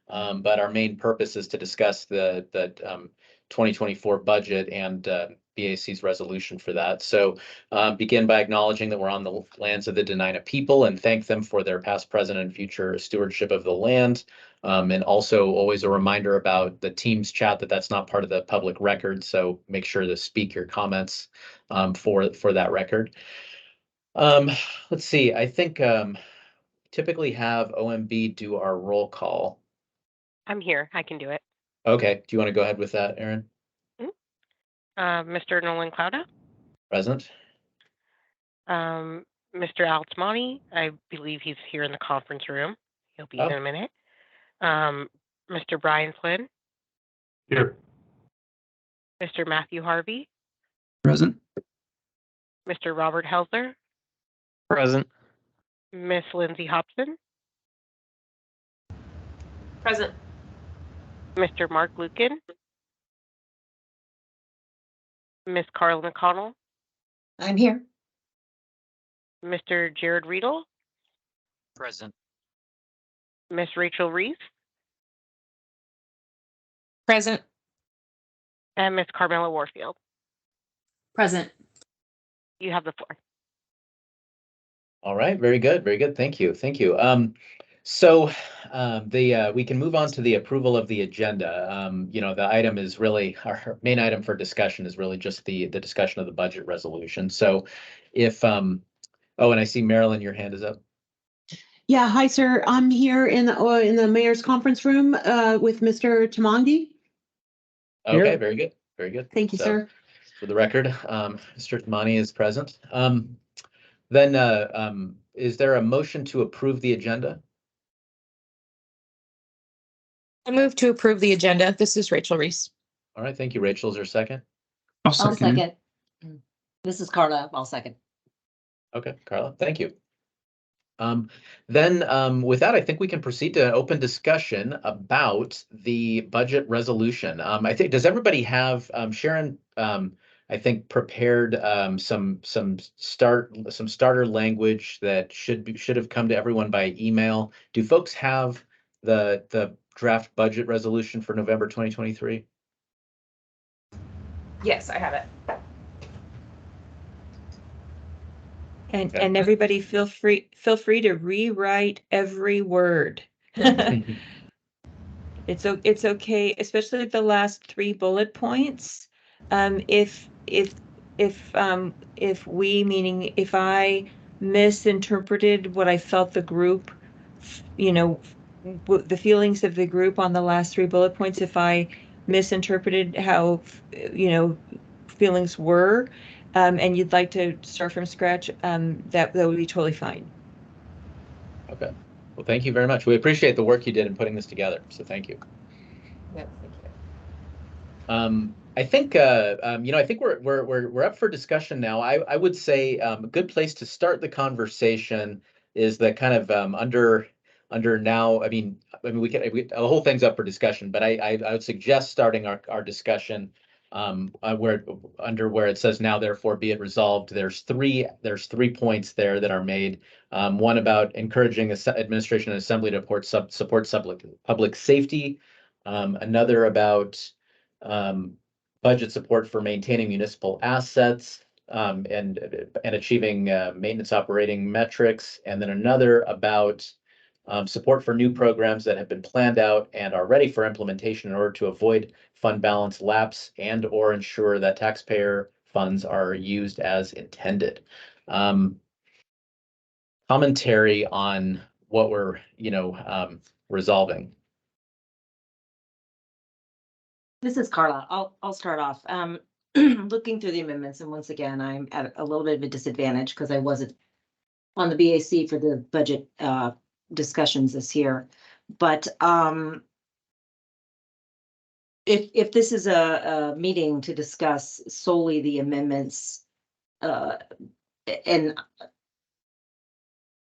but our main purpose is to discuss the 2024 budget and BAC's resolution for that. So begin by acknowledging that we're on the lands of the Dena'ina people and thank them for their past, present, and future stewardship of the land. And also always a reminder about the Teams chat that's not part of the public record. So make sure to speak your comments for that record. Let's see, I think typically have OMB do our roll call. I'm here. I can do it. Okay. Do you want to go ahead with that, Aaron? Mr. Nolan Clouda. Present. Mr. Altsmani, I believe he's here in the conference room. He'll be in a minute. Mr. Brian Flynn. Here. Mr. Matthew Harvey. Present. Mr. Robert Helsler. Present. Miss Lindsay Hobson. Present. Mr. Mark Lukin. Miss Carla McConnell. I'm here. Mr. Jared Riedel. Present. Miss Rachel Reese. Present. And Miss Carmela Warfield. Present. You have the floor. All right, very good, very good. Thank you, thank you. So we can move on to the approval of the agenda. You know, the item is really, our main item for discussion is really just the discussion of the budget resolution. So if, oh, and I see Marilyn, your hand is up. Yeah, hi, sir. I'm here in the mayor's conference room with Mr. Tamangi. Okay, Here. very good, very good. Thank you, So, sir. For the record, Mr. Tamani is present. Then is there a motion to approve the agenda? I move to approve the agenda. This is Rachel Reese. All right, thank you, Rachel. Is there a second? I'll second. This is Carla. I'll second. Okay, Carla, thank you. Then with that, I think we can proceed to open discussion about the budget resolution. I think, does everybody have, Sharon, I think prepared some starter language that should have come to everyone by email. Do folks have the draft budget resolution for November 2023? Yes, I have it. And Okay. and everybody feel free to rewrite every word. It's okay, especially the last 3 bullet points. If I misinterpreted what I felt the group, the feelings of the group on the last 3 bullet points, if I misinterpreted how feelings were, and you'd like to start from scratch, that would be totally fine. Okay. Well, thank you very much. We appreciate the work you did in putting this together. So thank you. Yeah, thank you. I think I think we're up for discussion now. I would say a good place to start the conversation is the kind of under now. I mean the whole thing's up for discussion, but I would suggest starting our discussion where it says now therefore be it resolved. There's three points there that are made. One about encouraging administration and assembly to support public safety. Another about budget support for maintaining municipal assets and achieving maintenance operating metrics. And then another about support for new programs that have been planned out and are ready for implementation in order to avoid fund balance lapse and or ensure that taxpayer funds are used as intended. Commentary on what we're resolving. This is Carla. I'll start off. Looking through the amendments, and once again, I'm at a little bit of a disadvantage because I wasn't on the BAC for the budget discussions this year. But if this is a meeting to discuss solely the amendments, and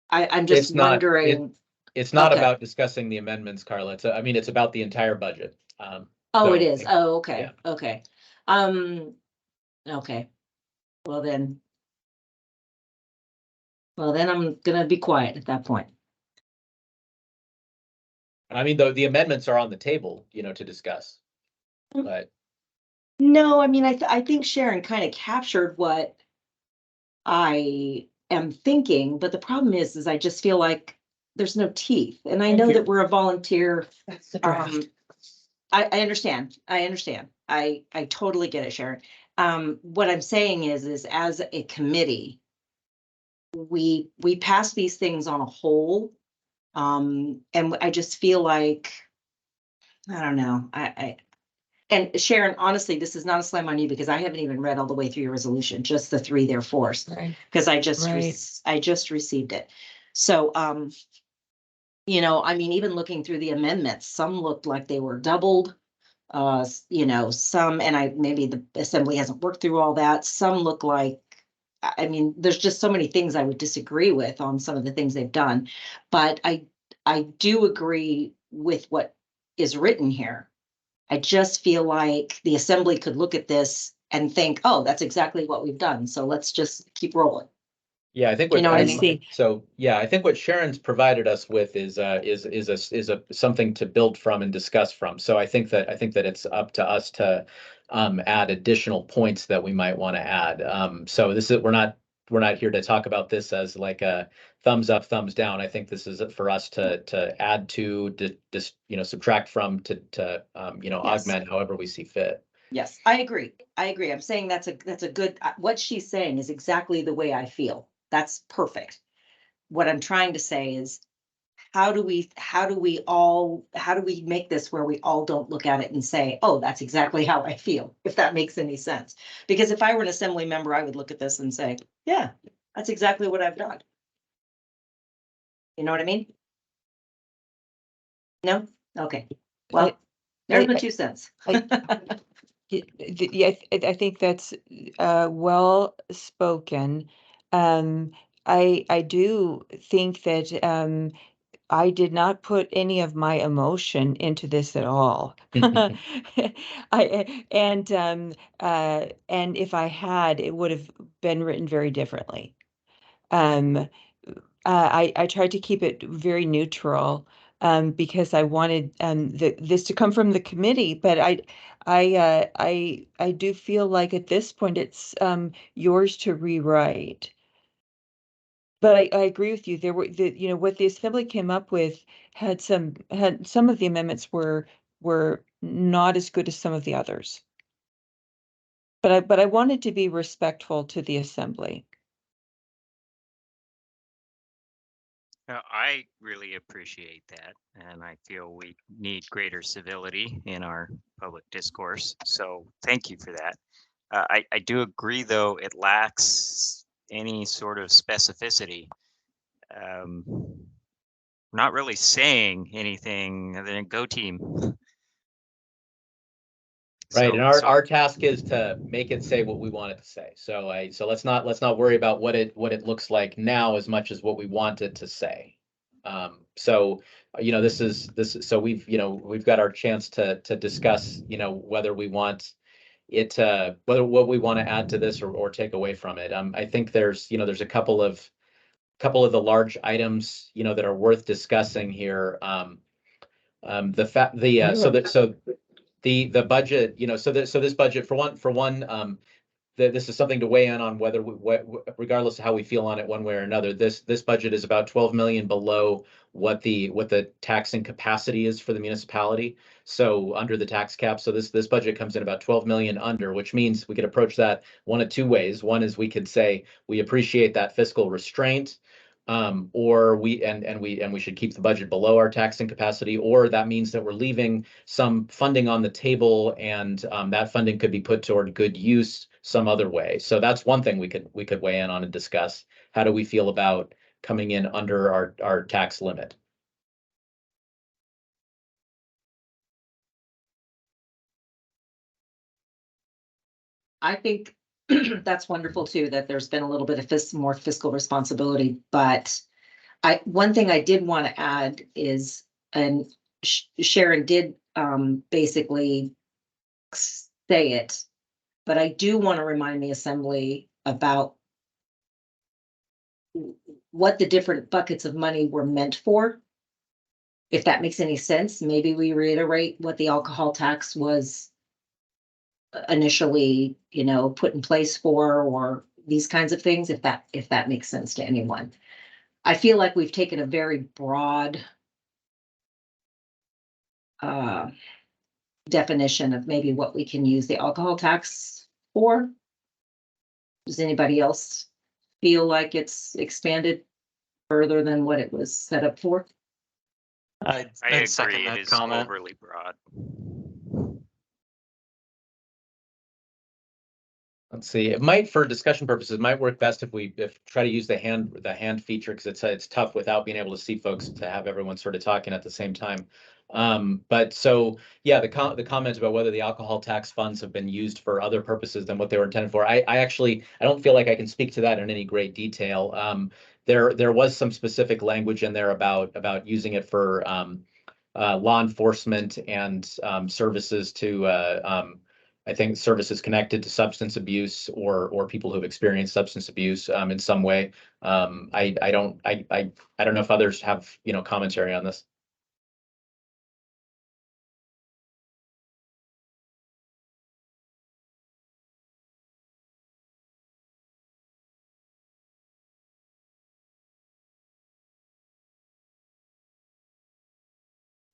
I'm just wondering. It's not about discussing the amendments, Carla. It's about the entire budget. Oh, it is. Oh, okay. Yeah. Okay. Okay. Well then I'm gonna be quiet at that point. I mean, the amendments are on the table, to discuss. But No, I mean, I think Sharon kind of captured what I am thinking, but the problem is I just feel like there's no teeth. And I know that we're a volunteer. That's the draft. I understand. I totally get it, Sharon. What I'm saying is as a committee, we pass these things on a whole. And I just feel like, I don't know, and Sharon, honestly, this is not a slam on you because I haven't even read all the way through your resolution, just the 3 therefores, Right. because I just received it. So, I mean, even looking through the amendments, some looked like they were doubled. Some, and maybe the assembly hasn't worked through all that. Some look like, I mean, there's just so many things I would disagree with on some of the things they've done. But I do agree with what is written here. I just feel like the assembly could look at this and think, oh, that's exactly what we've done. So let's just keep rolling. yeah, I think You know what I mean? So yeah, I think what Sharon's provided us with is something to build from and discuss from. So I think that it's up to us to add additional points that we might want to add. So we're not here to talk about this as like a thumbs up, thumbs down. I think this is for us to add to, subtract from, to Yes. augment however we see fit. Yes, I agree. I'm saying that's a good, what she's saying is exactly the way I feel. That's perfect. What I'm trying to say is, how do we make this where we all don't look at it and say, oh, that's exactly how I feel, if that makes any sense? Because if I were an assembly member, I would look at this and say, yeah, that's exactly what I've done. You know what I mean? No? Okay. Well, there's my 2 cents. Yeah, I think that's well spoken. I do think that I did not put any of my emotion into this at all. And if I had, it would have been written very differently. I tried to keep it very neutral because I wanted this to come from the committee, but I do feel like at this point it's yours to rewrite. But I agree with you. There were what the assembly came up with had some of the amendments were not as good as some of the others. But I wanted to be respectful to the assembly. I really appreciate that, and I feel we need greater civility in our public discourse. So thank you for that. I do agree, though, it lacks any sort of specificity. Not really saying anything other than go team. Right, and our task is to make it say what we want it to say. So let's not worry about what it looks like now as much as what we want it to say. So this is so we've got our chance to discuss whether we want it what we want to add to this or take away from it. I think there's a couple of the large items that are worth discussing here. The budget, so this budget for one, this is something to weigh in on whether regardless of how we feel on it one way or another, this budget is about 12 million below what the taxing capacity is for the municipality. So under the tax cap, so this budget comes in about 12 million under, which means we could approach that one of 2 ways. One is we could say we appreciate that fiscal restraint. Or we should keep the budget below our taxing capacity, or that means that we're leaving some funding on the table, and that funding could be put toward good use some other way. So that's one thing we could weigh in on and discuss. How do we feel about coming in under our tax limit? I think that's wonderful too, that there's been a little bit of more fiscal responsibility, but one thing I did want to add is, and Sharon did basically say it, but I do want to remind the assembly about what the different buckets of money were meant for. if that makes any sense, maybe we reiterate what the alcohol tax was initially, put in place for, or these kinds of things, if that makes sense to anyone. I feel like we've taken a very broad definition of maybe what we can use the alcohol tax for. Does anybody else feel like it's expanded further than what it was set up for? I I'd second agree, it that is comment. overly broad. Let's see, it might, for discussion purposes, it might work best if we try to use the hand feature, because it's tough without being able to see folks to have everyone sort of talking at the same time. But so, yeah, the comment about whether the alcohol tax funds have been used for other purposes than what they were intended for, I don't feel like I can speak to that in any great detail. There was some specific language in there about using it for law enforcement and services to I think services connected to substance abuse or people who've experienced substance abuse in some way. I don't know if others have commentary on this.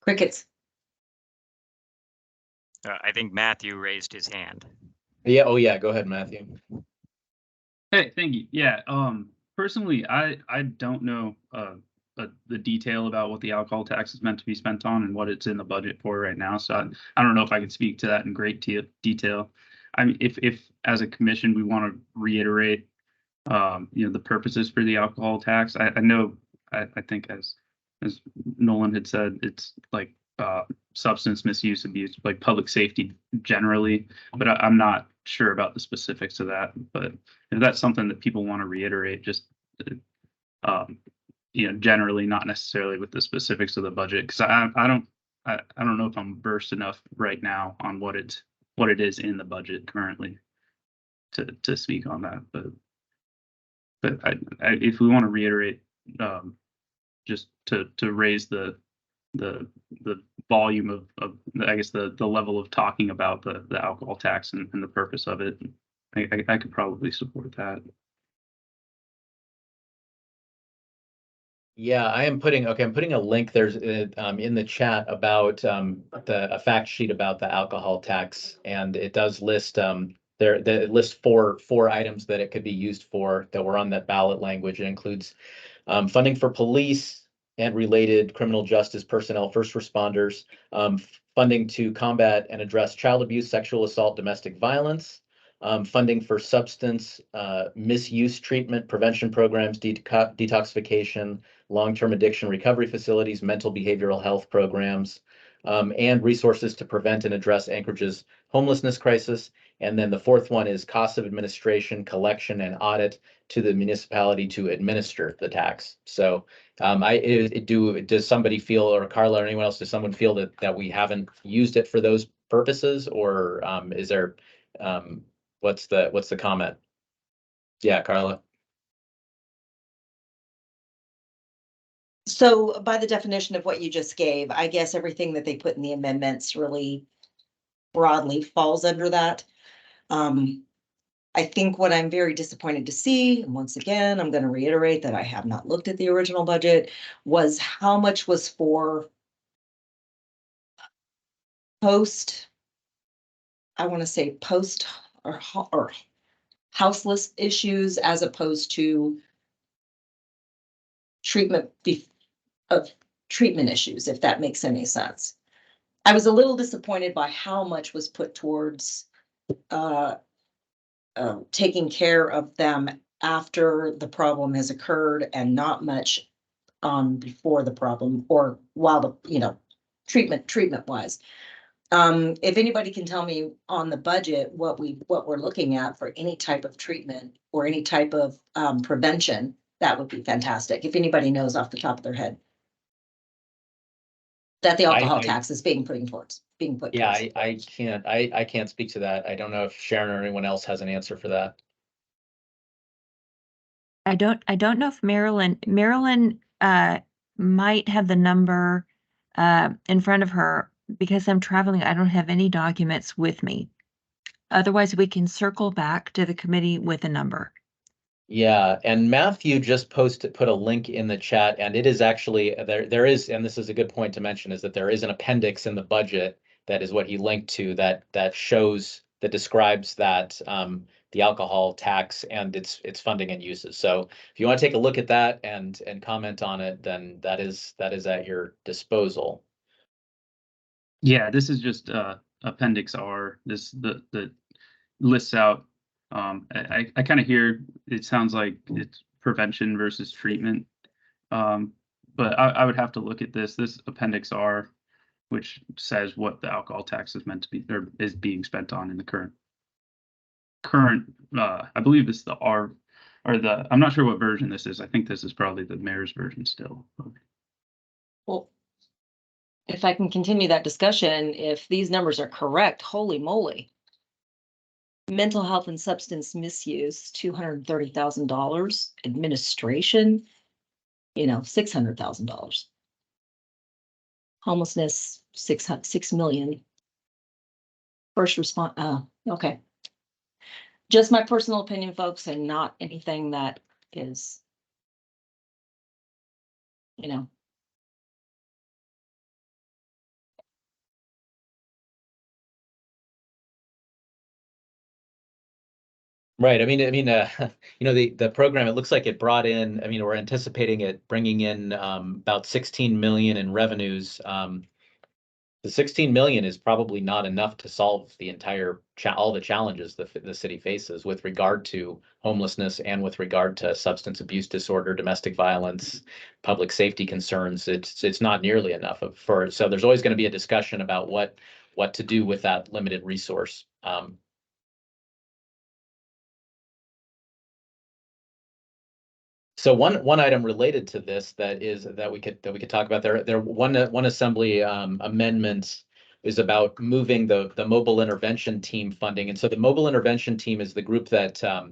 Crickets. I think Matthew raised his hand. Yeah. Oh yeah. Go ahead, Matthew. Hey, thank you. Yeah. Personally, I don't know the detail about what the alcohol tax is meant to be spent on and what it's in the budget for right now. So I don't know if I can speak to that in great detail. I mean, if as a commission we want to reiterate, the purposes for the alcohol tax. I know. I think as Nolan had said, it's like substance misuse, abuse, like public safety generally, but I'm not sure about the specifics of that. But if that's something that people want to reiterate, just generally, not necessarily with the specifics of the budget, because I don't know if I'm versed enough right now on what it is in the budget currently to speak on that. But if we want to reiterate, just to raise the volume of I guess the level of talking about the alcohol tax and the purpose of it, I could probably support that. Yeah, I'm putting a link there's in the chat about a fact sheet about the alcohol tax, and it does list it lists four items that it could be used for that were on that ballot language. It includes funding for police and related criminal justice personnel, first responders, funding to combat and address child abuse, sexual assault, domestic violence, funding for substance misuse treatment, prevention programs, detoxification, long-term addiction recovery facilities, mental behavioral health programs, and resources to prevent and address Anchorage's homelessness crisis. And then the fourth one is cost of administration, collection, and audit to the municipality to administer the tax. So does somebody feel, or Carla or anyone else, does someone feel that we haven't used it for those purposes, or is there what's the comment? Yeah, Carla. So by the definition of what you just gave, I guess everything that they put in the amendments really broadly falls under that. I think what I'm very disappointed to see, and once again, I'm going to reiterate that I have not looked at the original budget, was how much was for post or houseless issues as opposed to treatment issues, if that makes any sense. I was a little disappointed by how much was put towards taking care of them after the problem has occurred and not much before the problem or while the treatment wise. If anybody can tell me on the budget what we're looking at for any type of treatment or any type of prevention, that would be fantastic. If anybody knows off the top of their head that the alcohol tax is being put towards. Yeah, I can't speak to that. I don't know if Sharon or anyone else has an answer for that. I don't know if Marilyn might have the number in front of her. Because I'm traveling, I don't have any documents with me. Otherwise, we can circle back to the committee with a number. Yeah, and Matthew just put a link in the chat, and it is actually there is, and this is a good point to mention, is that there is an appendix in the budget that is what he linked to that describes that the alcohol tax and its funding and uses. So if you want to take a look at that and comment on it, then that is at your disposal. Yeah, this is just Appendix R. This the lists out. I kind of hear it sounds like it's prevention versus treatment. But I would have to look at this Appendix R, which says what the alcohol tax is meant to be or is being spent on in the current. I believe this is the R or the. I'm not sure what version this is. I think this is probably the mayor's version still. Well, if I can continue that discussion, if these numbers are correct, holy moly. Mental health and substance misuse, $230,000. Administration, $600,000. Homelessness, 6 million. First response, okay. Just my personal opinion, folks, and not anything that is, Right. I mean, the program, it looks like it brought in, we're anticipating it bringing in about 16 million in revenues. The 16 million is probably not enough to solve the entire all the challenges the city faces with regard to homelessness and with regard to substance abuse disorder, domestic violence, public safety concerns. It's not nearly enough so there's always going to be a discussion about what to do with that limited resource. So one item related to this that we could talk about one assembly amendment is about moving the mobile intervention team funding, and so the mobile intervention team is the group that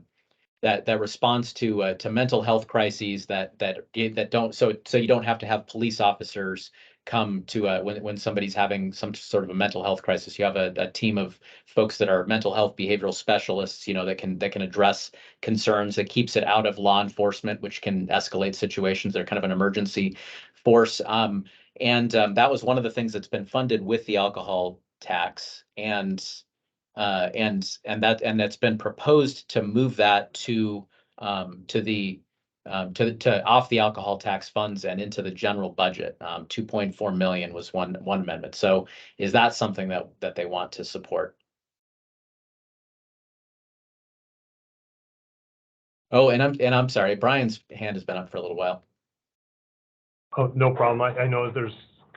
responds to mental health crises that don't so you don't have to have police officers come to when somebody's having some sort of a mental health crisis. You have a team of folks that are mental health behavioral specialists, that can address concerns, that keeps it out of law enforcement, which can escalate situations. They're kind of an emergency force. That was one of the things that's been funded with the alcohol tax, and that's been proposed to move that to off the alcohol tax funds and into the general budget. 2.4 million was one amendment. So is that something that they want to support? Oh, and I'm sorry, Brian's hand has been up for a little while. Oh, no problem. I know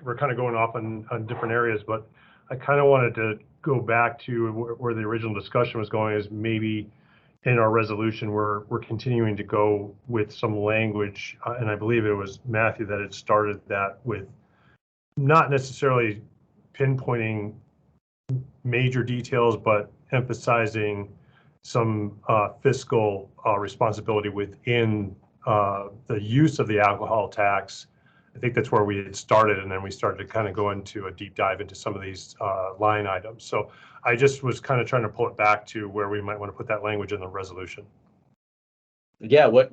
we're kind of going off on different areas, but I kind of wanted to go back to where the original discussion was going, is maybe in our resolution we're continuing to go with some language, and I believe it was Matthew that had started that, with not necessarily pinpointing major details, but emphasizing some fiscal responsibility within the use of the alcohol tax. I think that's where we had started, and then we started to kind of go into a deep dive into some of these line items. So I just was kind of trying to pull it back to where we might want to put that language in the resolution. Yeah, what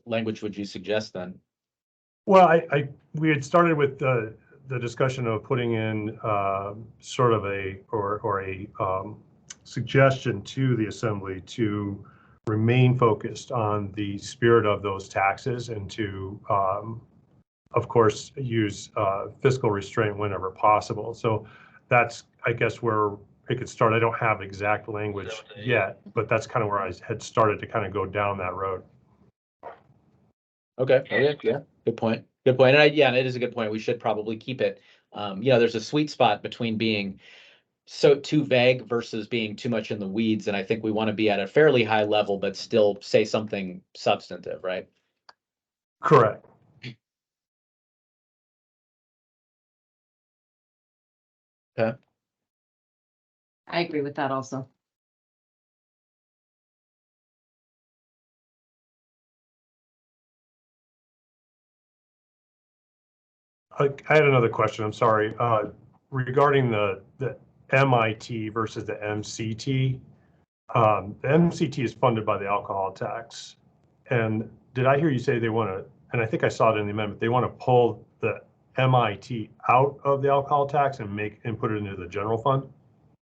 language would you suggest then? Well, we had started with the discussion of putting in sort of a suggestion to the assembly to remain focused on the spirit of those taxes, and to of course use fiscal restraint whenever possible. So that's, I guess, where it could start. I don't have exact language yet, but that's kind of where I had started to kind of go down that road. Okay. Yeah. Good point. And it is a good point. We should probably keep it. There's a sweet spot between being so too vague versus being too much in the weeds, and I think we want to be at a fairly high level, but still say something substantive, right? Correct. Okay. I agree with that also. I had another question, I'm sorry, regarding the MIT versus the MCT. The MCT is funded by the alcohol tax. And did I hear you say they want to, and I think I saw it in the amendment, they want to pull the MIT out of the alcohol tax and put it into the general fund?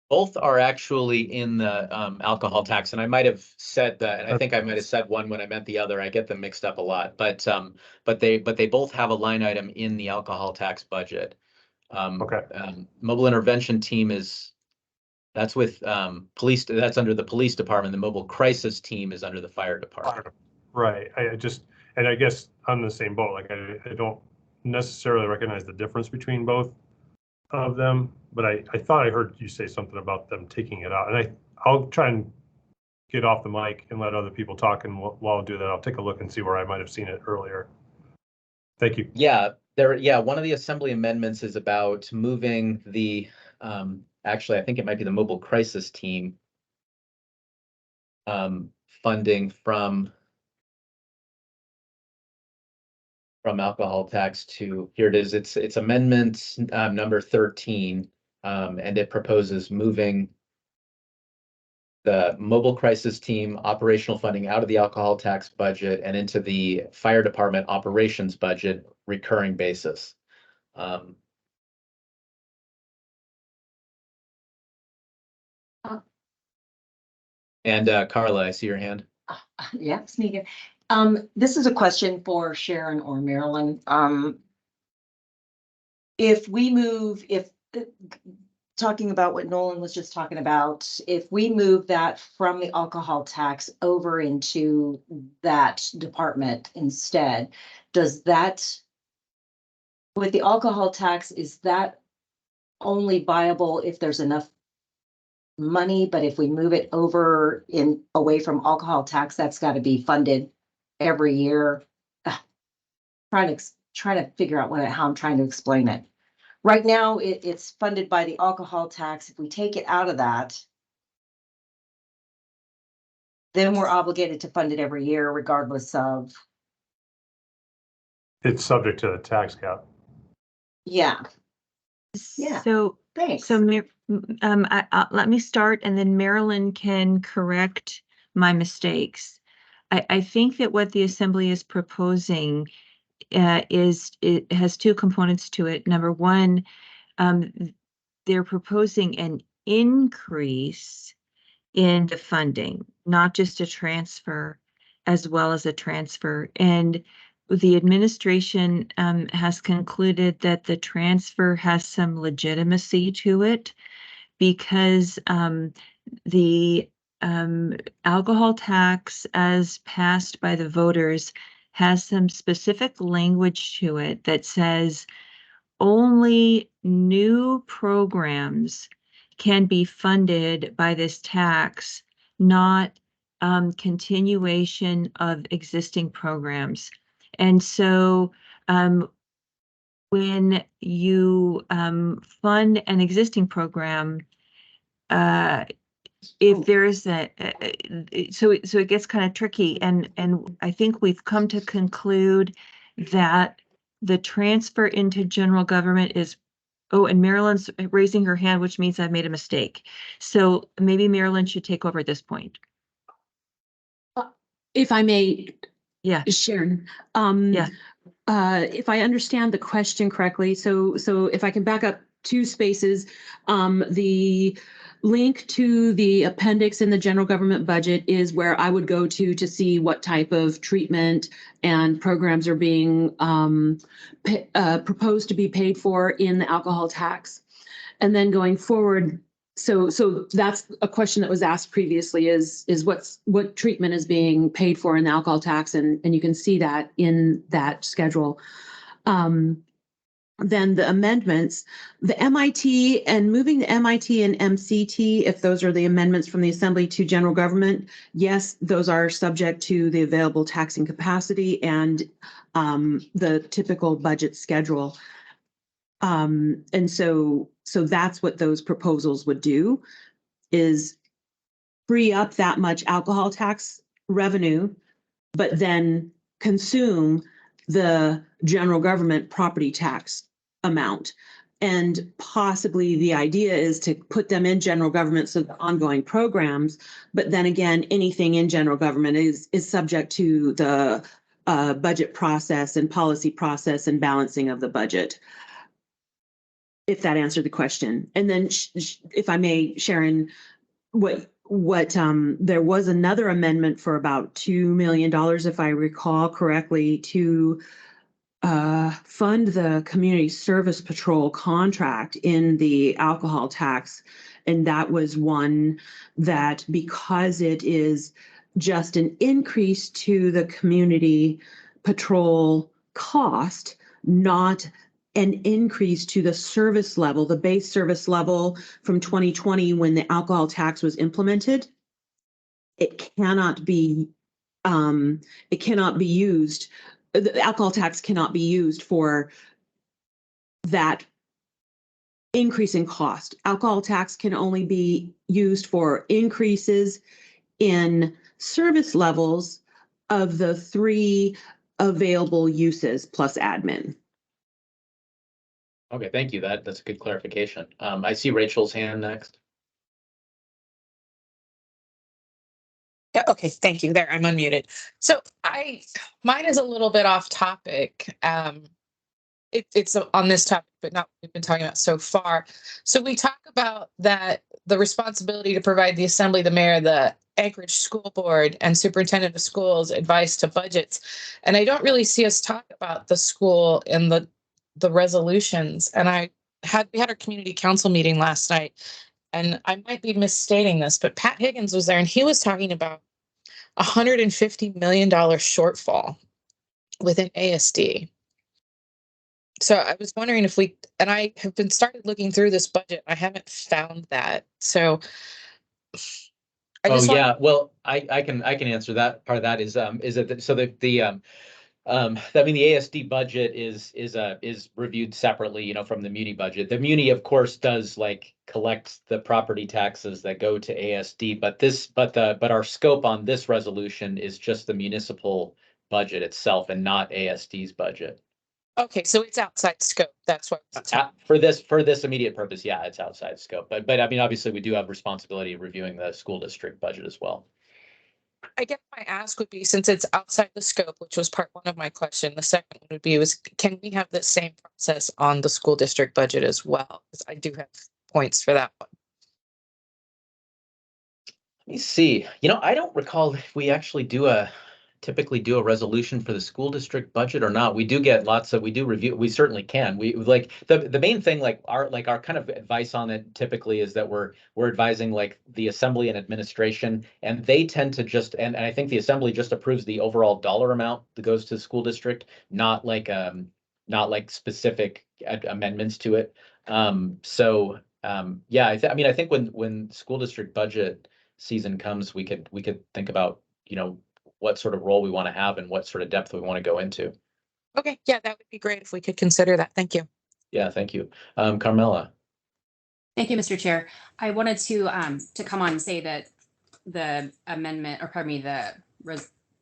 Both are actually in the alcohol tax, and I might have said that, and I think I might have said one when I meant the other. I get them mixed up a lot, but they both have a line item in the alcohol tax budget. Okay. Mobile intervention team that's with police. That's under the police department. The mobile crisis team is under the fire department. Right. And I guess I'm in the same boat. Like I don't necessarily recognize the difference between both of them, but I thought I heard you say something about them taking it out, and I'll try and get off the mic and let other people talk, and while I do that, I'll take a look and see where I might have seen it earlier. Thank you. Yeah, one of the assembly amendments is about moving the actually, I think it might be the mobile crisis team funding from alcohol tax to, here it is, it's amendment number 13, and it proposes moving the mobile crisis team operational funding out of the alcohol tax budget and into the fire department operations budget recurring basis. And Carla, I see your hand. Yeah, sneaking. This is a question for Sharon or Marilyn. If talking about what Nolan was just talking about, if we move that from the alcohol tax over into that department instead, does that, with the alcohol tax, is that only viable if there's enough money? But if we move it over away from alcohol tax, that's got to be funded every year. Trying to figure out how I'm trying to explain it. Right now, it's funded by the alcohol tax. If we take it out of that, then we're obligated to fund it every year, regardless of. It's subject to the tax cap. Yeah. Yeah. So, Thanks. so let me start, and then Marilyn can correct my mistakes. I think that what the Assembly is proposing it has two components to it. Number one, they're proposing an increase in the funding, not just a transfer, as well as a transfer. And the administration has concluded that the transfer has some legitimacy to it because the alcohol tax, as passed by the voters, has some specific language to it that says only new programs can be funded by this tax, not continuation of existing programs. And so when you fund an existing program, if there's so it gets kind of tricky, and I think we've come to conclude that the transfer into general government is, oh, and Marilyn's raising her hand, which means I've made a mistake. So maybe Marilyn should take over at this point. If I may, Yeah, Sharon. Yeah. If I understand the question correctly, so if I can back up 2 spaces, the link to the appendix in the general government budget is where I would go to see what type of treatment and programs are being proposed to be paid for in the alcohol tax. And then going forward, so that's a question that was asked previously, is what treatment is being paid for in the alcohol tax, and you can see that in that schedule. Then the amendments, the MIT, and moving the MIT and MCT, if those are the amendments from the Assembly to general government, yes, those are subject to the available taxing capacity and the typical budget schedule. And so that's what those proposals would do, is free up that much alcohol tax revenue, but then consume the general government property tax amount. And possibly the idea is to put them in general government, so the ongoing programs, but then again, anything in general government is subject to the budget process and policy process and balancing of the budget. If that answered the question. And then if I may, Sharon, what there was another amendment for about $2 million, if I recall correctly, to fund the community service patrol contract in the alcohol tax. And that was one that, because it is just an increase to the community patrol cost, not an increase to the service level, the base service level from 2020 when the alcohol tax was implemented, it cannot be used. The alcohol tax cannot be used for that increase in cost. Alcohol tax can only be used for increases in service levels of the 3 available uses plus admin. Okay, thank you. That's a good clarification. I see Rachel's hand next. Yeah, okay, thank you. There, I'm unmuted. So mine is a little bit off topic. It's on this topic, but not what we've been talking about so far. So we talk about that the responsibility to provide the assembly, the mayor, the Anchorage School Board, and superintendent of schools advice to budgets. And I don't really see us talk about the school in the resolutions. And we had our community council meeting last night, and I might be misstating this, but Pat Higgins was there and he was talking about $150 million shortfall within ASD. So I was wondering if and I have been started looking through this budget. I haven't found that. So Well, I can answer that. Part of that is it so the I mean, the ASD budget is reviewed separately, from the Muni budget. The Muni, of course, does collect the property taxes that go to ASD, but our scope on this resolution is just the municipal budget itself and not ASD's budget. Okay, so it's outside scope. That's what for this immediate purpose. Yeah, it's outside scope. But I mean, obviously, we do have responsibility of reviewing the school district budget as well. I guess my ask would be, since it's outside the scope, which was part one of my question, the second one would be can we have the same process on the school district budget as well? Because I do have points for that one. Let me see. I don't recall if we actually typically do a resolution for the school district budget or not. We do get we do review. We certainly can. We the main thing, our kind of advice on it typically is that we're advising the assembly and administration, and they tend to just, and I think the assembly just approves the overall dollar amount that goes to the school district, not specific amendments to it. Yeah, I think when school district budget season comes, we could think about, what sort of role we want to have and what sort of depth we want to go into. Okay, yeah, that would be great if we could consider that. Thank you. Yeah, thank you. Carmela. Thank you, Mr. Chair. I wanted to come on and say that the amendment, or pardon me,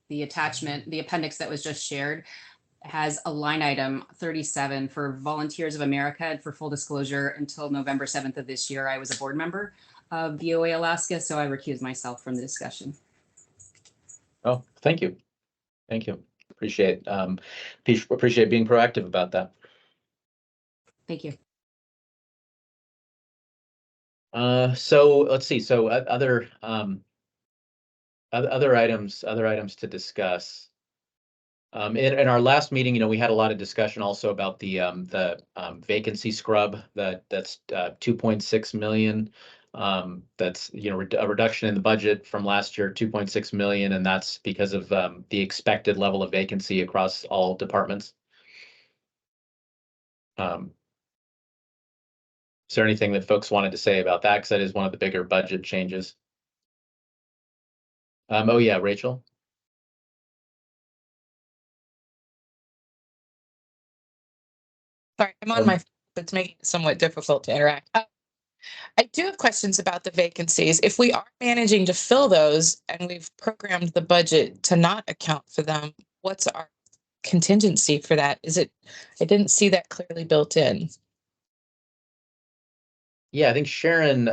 the attachment, the appendix that was just shared has a line item 37 for Volunteers of America. And for full disclosure, until November 7th of this year, I was a board member of VOA Alaska, so I recused myself from the discussion. Oh, thank you. Thank you. Appreciate being proactive about that. Thank you. So let's see. So other items to discuss. In our last meeting, we had a lot of discussion also about the vacancy scrub that's 2.6 million. That's a reduction in the budget from last year, 2.6 million, and that's because of the expected level of vacancy across all departments. Is there anything that folks wanted to say about that? Because that is one of the bigger budget changes. Oh yeah, Rachel. Sorry, I'm on my phone. It's making it somewhat difficult to interact. I do have questions about the vacancies. If we are managing to fill those and we've programmed the budget to not account for them, what's our contingency for that? I didn't see that clearly built in. Yeah, I think Sharon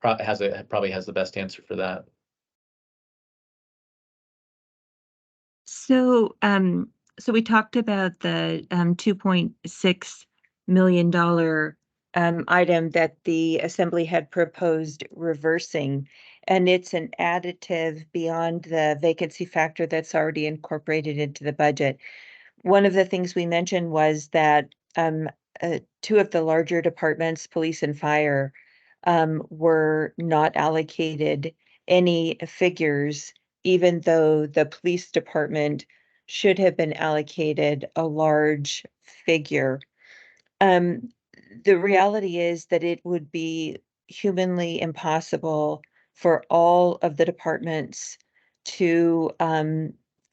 probably has the best answer for that. So, so we talked about the $2.6 million item that the Assembly had proposed reversing, and it's an additive beyond the vacancy factor that's already incorporated into the budget. One of the things we mentioned was that two of the larger departments, police and fire, were not allocated any figures, even though the police department should have been allocated a large figure. The reality is that it would be humanly impossible for all of the departments to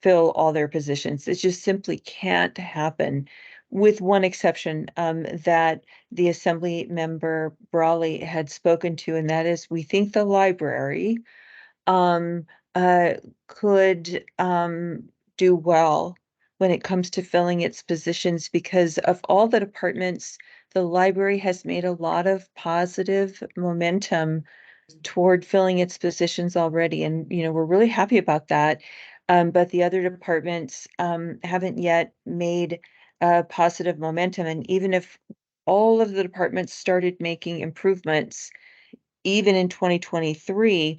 fill all their positions. It just simply can't happen, with one exception that the Assembly member Brawley had spoken to, and that is we think the library um, could do well when it comes to filling its positions, because of all the departments, the library has made a lot of positive momentum toward filling its positions already. And, we're really happy about that. But the other departments haven't yet made positive momentum. And even if all of the departments started making improvements, even in 2023,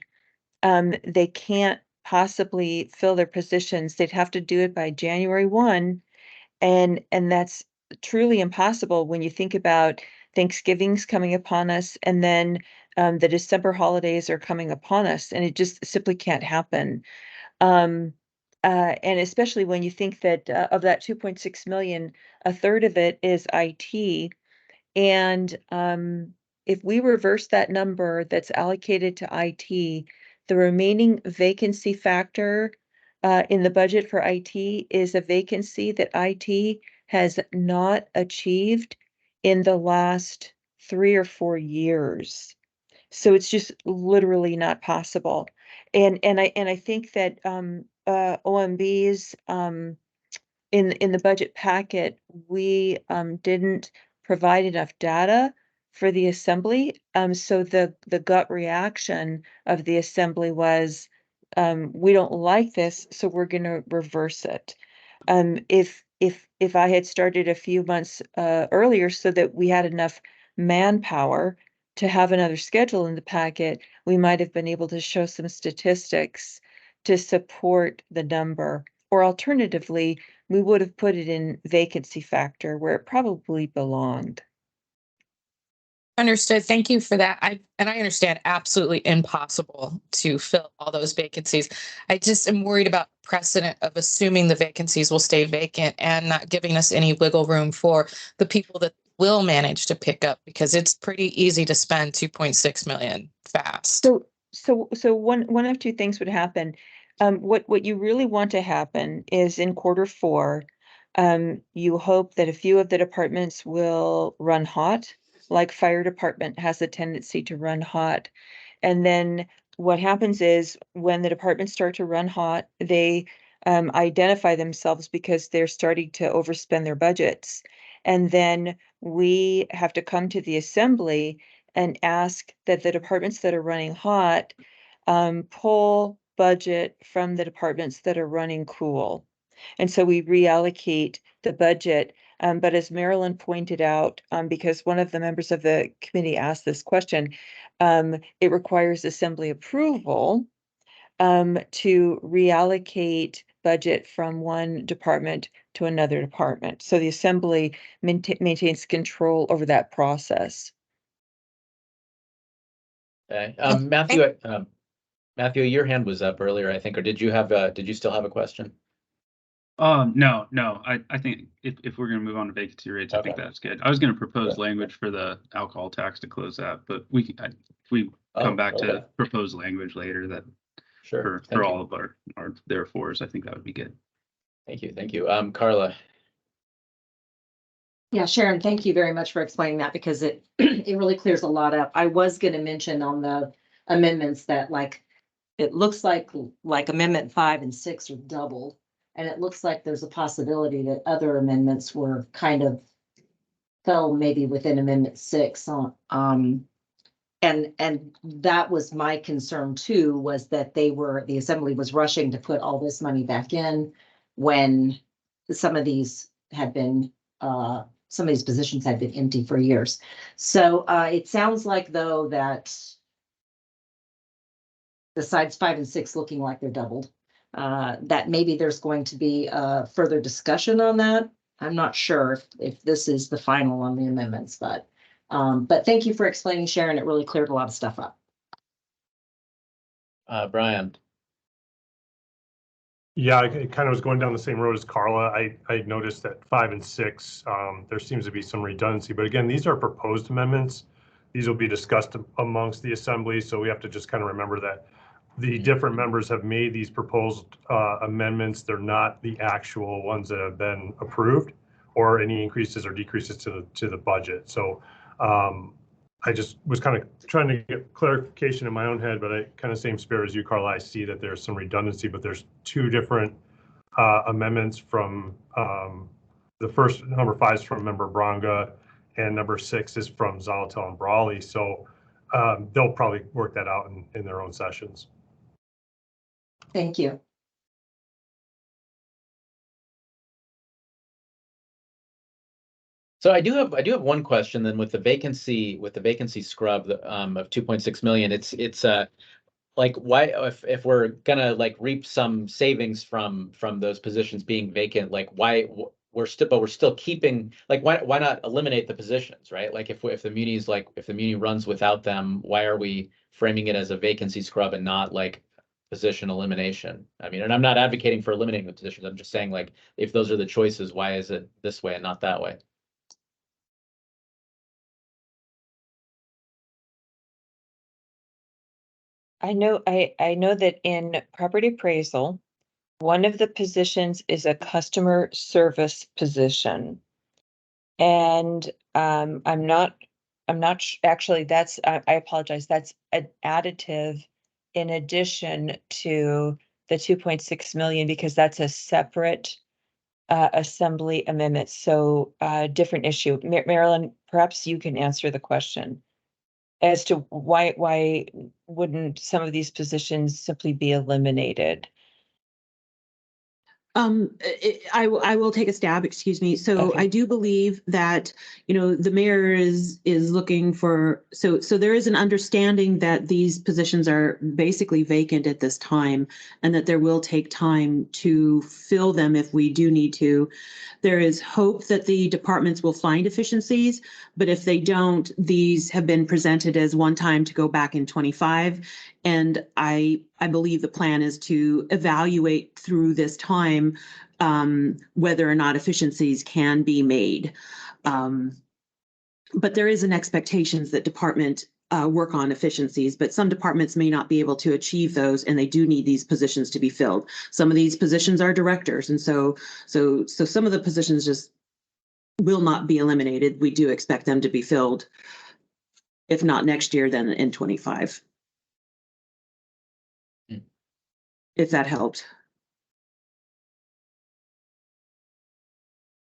they can't possibly fill their positions. They'd have to do it by January 1. And that's truly impossible when you think about Thanksgiving's coming upon us, and then the December holidays are coming upon us, and it just simply can't happen. And especially when you think that of that 2.6 million, a third of it is IT. And if we reverse that number that's allocated to IT, the remaining vacancy factor in the budget for IT is a vacancy that IT has not achieved in the last 3 or 4 years. So it's just literally not possible. And I think that OMB's in the budget packet, we didn't provide enough data for the Assembly. So the gut reaction of the Assembly was, we don't like this, so we're going to reverse it. If I had started a few months earlier, so that we had enough manpower to have another schedule in the packet, we might have been able to show some statistics to support the number. Or alternatively, we would have put it in vacancy factor where it probably belonged. Understood. Thank you for that. I understand absolutely impossible to fill all those vacancies. I just am worried about precedent of assuming the vacancies will stay vacant and not giving us any wiggle room for the people that will manage to pick up, because it's pretty easy to spend 2.6 million fast. So one of two things would happen. What you really want to happen is in Q4, you hope that a few of the departments will run hot, like fire department has a tendency to run hot. And then what happens is when the departments start to run hot, they identify themselves because they're starting to overspend their budgets. And then we have to come to the Assembly and ask that the departments that are running hot pull budget from the departments that are running cool. And so we reallocate the budget. But as Marilyn pointed out, because one of the members of the committee asked this question, it requires Assembly approval to reallocate budget from one department to another department. So the Assembly maintains control over that process. Okay, Matthew, your hand was up earlier, I think, or did you still have a question? No. I think if we're going to move on to vacancy rates, I think that's good. I was going to propose language for the alcohol tax to close that, but if we come back to propose language later that for all of our therefores, I think that would be good. Thank you. Carla. Yeah, Sharon, thank you very much for explaining that, because it really clears a lot up. I was going to mention on the amendments that it looks like Amendment 5 and 6 are double. And it looks like there's a possibility that other amendments were kind of fell maybe within Amendment 6 on, and that was my concern too, was that the Assembly was rushing to put all this money back in when some of these had been, some of these positions had been empty for years. So it sounds like though that the sides 5 and 6 looking like they're doubled, that maybe there's going to be further discussion on that. I'm not sure if this is the final on the amendments, but thank you for explaining, Sharon. It really cleared a lot of stuff up. Brian. Yeah, I kind of was going down the same road as Carla. I noticed that 5 and 6, there seems to be some redundancy, but again, these are proposed amendments. These will be discussed amongst the assembly, so we have to just kind of remember that the different members have made these proposed amendments. They're not the actual ones that have been approved or any increases or decreases to the budget. So I just was kind of trying to get clarification in my own head, but I kind of same spirit as you, Carla. I see that there's some redundancy, but there's 2 different amendments from the first, number 5 is from member Braga, and number 6 is from Zolotel and Brawley. So they'll probably work that out in their own sessions. Thank you. So I do have one question then with the vacancy scrub of 2.6 million. It's like, why if we're gonna like reap some savings from those positions being vacant, like why we're still keeping, like why not eliminate the positions, right? Like if the muni's like, if the muni runs without them, why are we framing it as a vacancy scrub and not like position elimination? I mean, and I'm not advocating for eliminating the positions. I'm just saying, like, if those are the choices, why is it this way and not that way? I know that in property appraisal, one of the positions is a customer service position. And actually, that's, I apologize, that's an additive in addition to the 2.6 million, because that's a separate assembly amendment. So different issue. Marilyn, perhaps you can answer the question as to why wouldn't some of these positions simply be eliminated? I will take a stab, excuse me. So Okay. I do believe that, the mayor is looking for, so there is an understanding that these positions are basically vacant at this time and that there will take time to fill them if we do need to. There is hope that the departments will find efficiencies, but if they don't, these have been presented as one time to go back in 25. And I believe the plan is to evaluate through this time whether or not efficiencies can be made. But there is an expectation that department work on efficiencies, but some departments may not be able to achieve those, and they do need these positions to be filled. Some of these positions are directors, and so some of the positions just will not be eliminated. We do expect them to be filled, if not next year, then in 25. If that helped.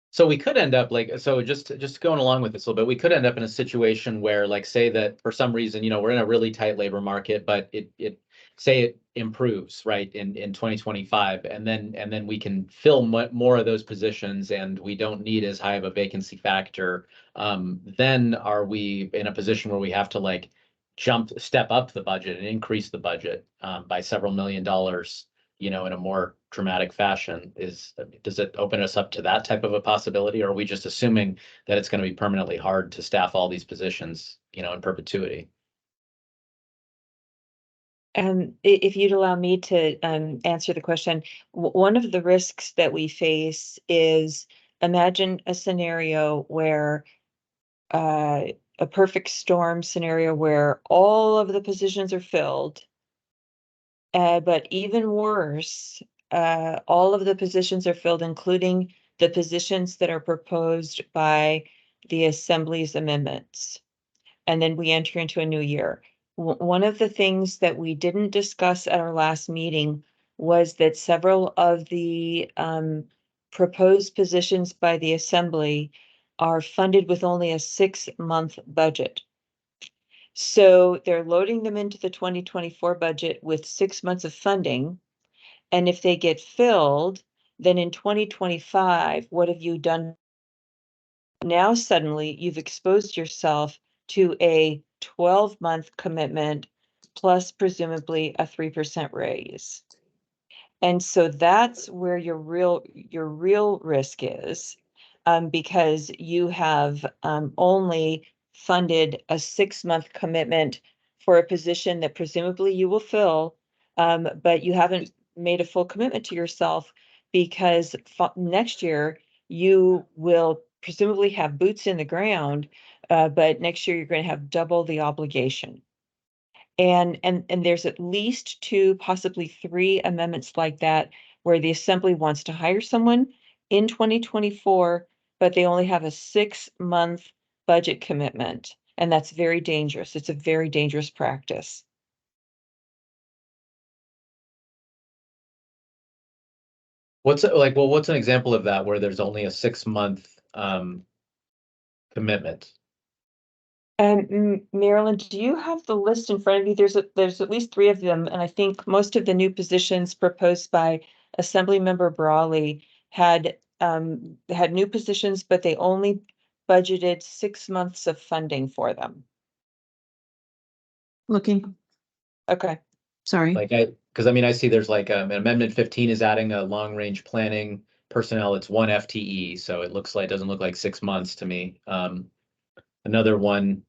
So we could end up like, so just going along with this a little bit, we could end up in a situation where, like, say that for some reason, we're in a really tight labor market, but it improves, right, in 2025, and then we can fill more of those positions and we don't need as high of a vacancy factor. Then are we in a position where we have to like step up the budget and increase the budget by several $million, in a more dramatic fashion? Does it open us up to that type of a possibility, or are we just assuming that it's going to be permanently hard to staff all these positions, in perpetuity? If you'd allow me to answer the question, one of the risks that we face is, imagine a scenario where a perfect storm scenario where all of the positions are filled. But even worse, all of the positions are filled, including the positions that are proposed by the Assembly's amendments. And then we enter into a new year. One of the things that we didn't discuss at our last meeting was that several of the proposed positions by the Assembly are funded with only a 6-month budget. So they're loading them into the 2024 budget with 6 months of funding. And if they get filled, then in 2025, what have you done? Now suddenly you've exposed yourself to a 12-month commitment plus presumably a 3% raise. And so that's where your real risk is, because you have only funded a 6-month commitment for a position that presumably you will fill, but you haven't made a full commitment to yourself because next year you will presumably have boots in the ground, but next year you're going to have double the obligation. And there's at least 2, possibly 3 amendments like that where the Assembly wants to hire someone in 2024, but they only have a 6-month budget commitment. And that's very dangerous. It's a very dangerous practice. What's an example of that where there's only a 6-month commitment? Marilyn, do you have the list in front of you? There's at least 3 of them, and I think most of the new positions proposed by Assemblymember Brawley had new positions, but they only budgeted 6 months of funding for them. Looking, Okay. sorry. Because I see there's like Amendment 15 is adding a long-range planning personnel. It's 1 FTE, so doesn't look like 6 months to me. Another one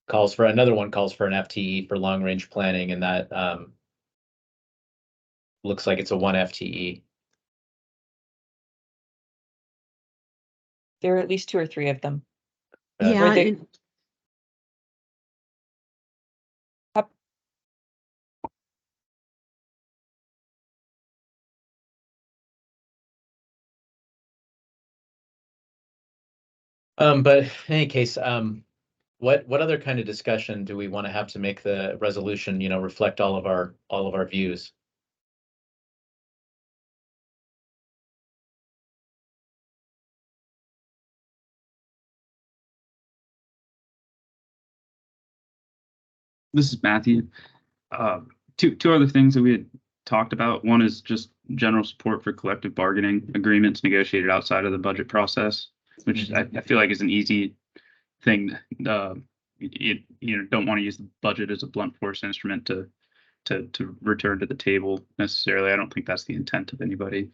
calls for an FTE for long-range planning, and that looks like it's a 1 FTE. There are at least 2 or 3 of them. Yeah, But in any case, what other kind of discussion do we want to have to make the resolution, reflect all of our views? This is Matthew. Two other things that we had talked about. One is just general support for collective bargaining agreements negotiated outside of the budget process, which I feel like is an easy thing. You don't want to use the budget as a blunt force instrument to return to the table necessarily. I don't think that's the intent of anybody.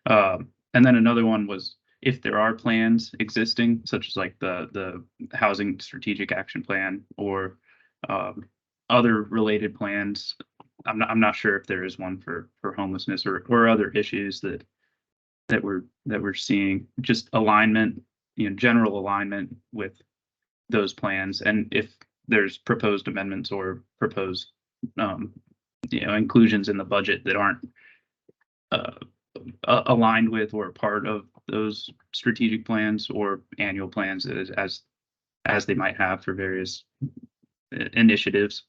And then another one was if there are plans existing, such as like the housing strategic action plan or other related plans. I'm not sure if there is one for homelessness or other issues that we're seeing. Just alignment, general alignment with those plans, and if there's proposed amendments or proposed inclusions in the budget that aren't aligned with or part of those strategic plans or annual plans as they might have for various initiatives.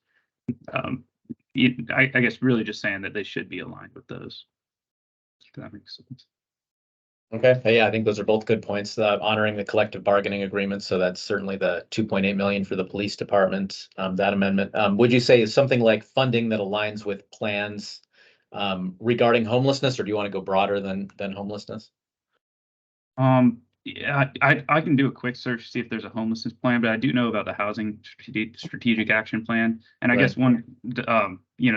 I guess really just saying that they should be aligned with those. If that makes sense. Okay, yeah, I think those are both good points. Honoring the collective bargaining agreement, so that's certainly the 2.8 million for the police department. That amendment. Would you say is something like funding that aligns with plans regarding homelessness, or do you want to go broader than homelessness? Yeah, I can do a quick search to see if there's a homelessness plan, but I do know about the housing strategic action plan. And I guess one,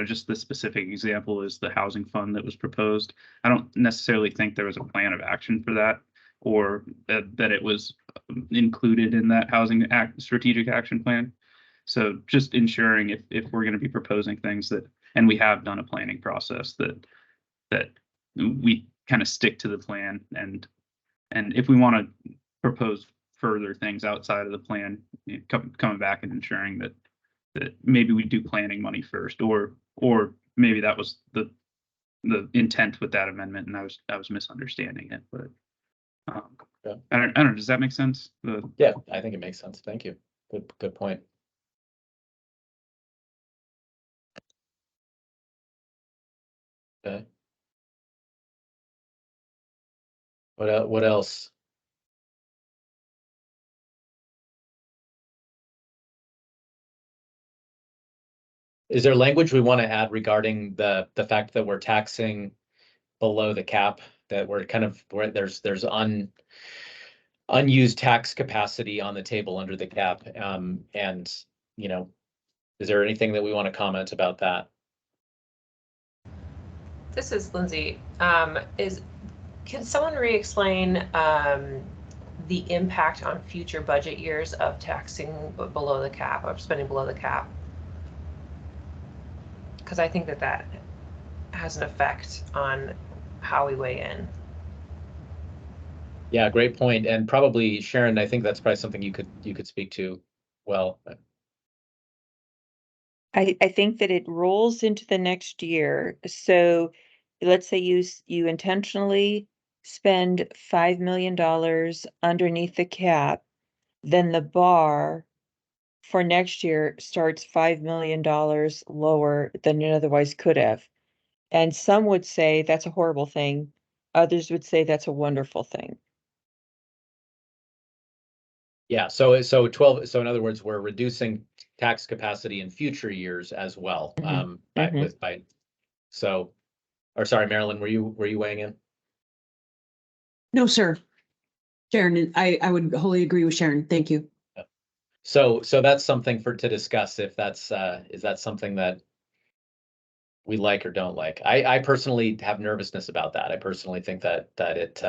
just the specific example is the housing fund that was proposed. I don't necessarily think there was a plan of action for that, or that it was included in that housing strategic action plan. So just ensuring if we're going to be proposing things that, and we have done a planning process that we kind of stick to the plan, and if we want to propose further things outside of the plan, coming back and ensuring that maybe we do planning money first, or maybe that was the intent with that amendment, and I was misunderstanding it. But Yeah. I don't know. Does that make sense? Yeah, I think it makes sense. Thank you. Good point. Okay. What else? Is there language we want to add regarding the fact that we're taxing below the cap, that we're kind of where there's unused tax capacity on the table under the cap? And you know, is there anything that we want to comment about that? This is Lindsay. Can someone re-explain the impact on future budget years of taxing below the cap, of spending below the cap? Because I think that has an effect on how we weigh in. Yeah, great point. And probably Sharon, I think that's probably something you could speak to well. I think that it rolls into the next year. So let's say you intentionally spend $5 million underneath the cap, then the bar for next year starts $5 million lower than it otherwise could have. And some would say that's a horrible thing. Others would say that's a wonderful thing. Yeah, so 12, so in other words, we're reducing tax capacity in future years as well. Or sorry, Marilyn, were you weighing in? No, sir. Sharon, I would wholly agree with Sharon. Thank you. So that's something to discuss, if that's is that something that we like or don't like. I personally have nervousness about that. I personally think that it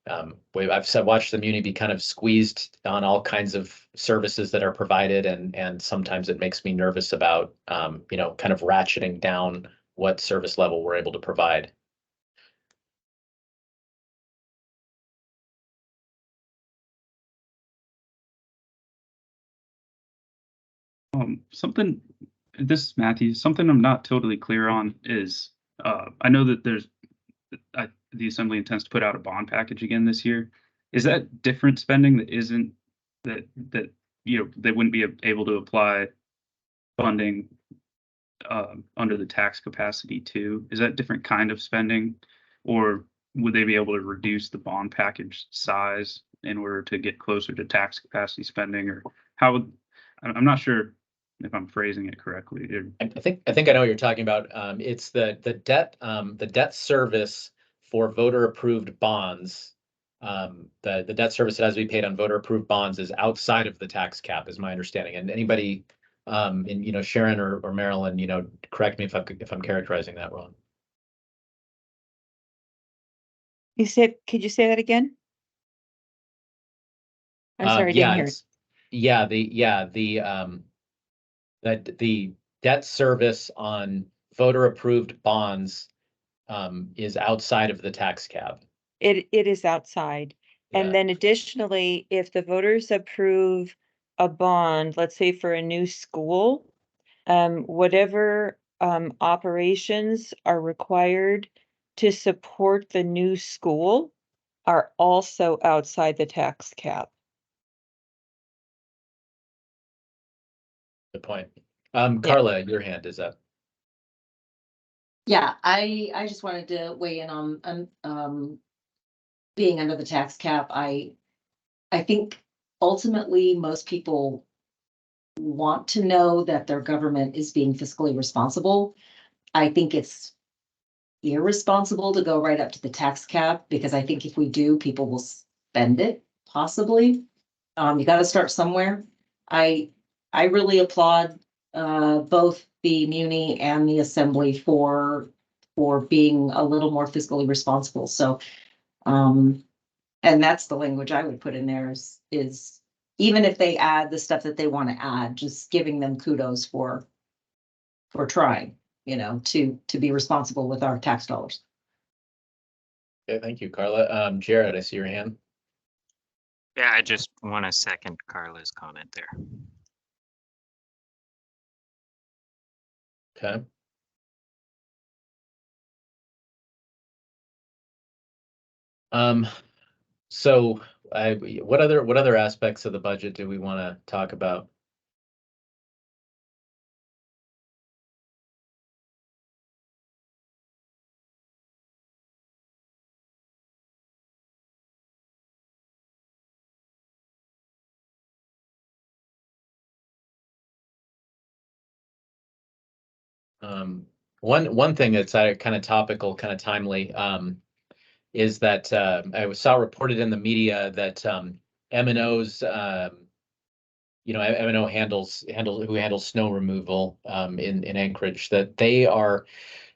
I've watched the Muni be kind of squeezed on all kinds of services that are provided, and sometimes it makes me nervous about kind of ratcheting down what service level we're able to provide. This is Matthew. Something I'm not totally clear on is I know that the Assembly intends to put out a bond package again this year. Is that different spending that isn't that they wouldn't be able to apply funding under the tax capacity too? Is that different kind of spending, or would they be able to reduce the bond package size in order to get closer to tax capacity spending, or how would? I'm not sure if I'm phrasing it correctly. I think I know what you're talking about. It's the debt service for voter approved bonds. The debt service that has to be paid on voter approved bonds is outside of the tax cap, is my understanding. And anybody, Sharon or Marilyn, correct me if I'm characterizing that wrong. Could you say that again? I'm sorry, I didn't hear it. The debt service on voter approved bonds is outside of the tax cap. It is outside. And Yeah. then additionally, if the voters approve a bond, let's say for a new school, whatever operations are required to support the new school are also outside the tax cap. Good point. Carla, your hand is up. Yeah, I just wanted to weigh in on being under the tax cap. I think ultimately most people want to know that their government is being fiscally responsible. I think it's irresponsible to go right up to the tax cap, because I think if we do, people will spend it, possibly. You got to start somewhere. I really applaud both the Muni and the Assembly for being a little more fiscally responsible. So, and that's the language I would put in there is even if they add the stuff that they want to add, just giving them kudos for trying, to be responsible with our tax dollars. Okay, thank you, Carla. Jared, I see your hand. Yeah, I just want to second Carla's comment there. Okay. So what other aspects of the budget do we want to talk about? One thing that's kind of topical, kind of timely, is that I saw reported in the media that M&O's, M&O who handles snow removal in Anchorage, that they are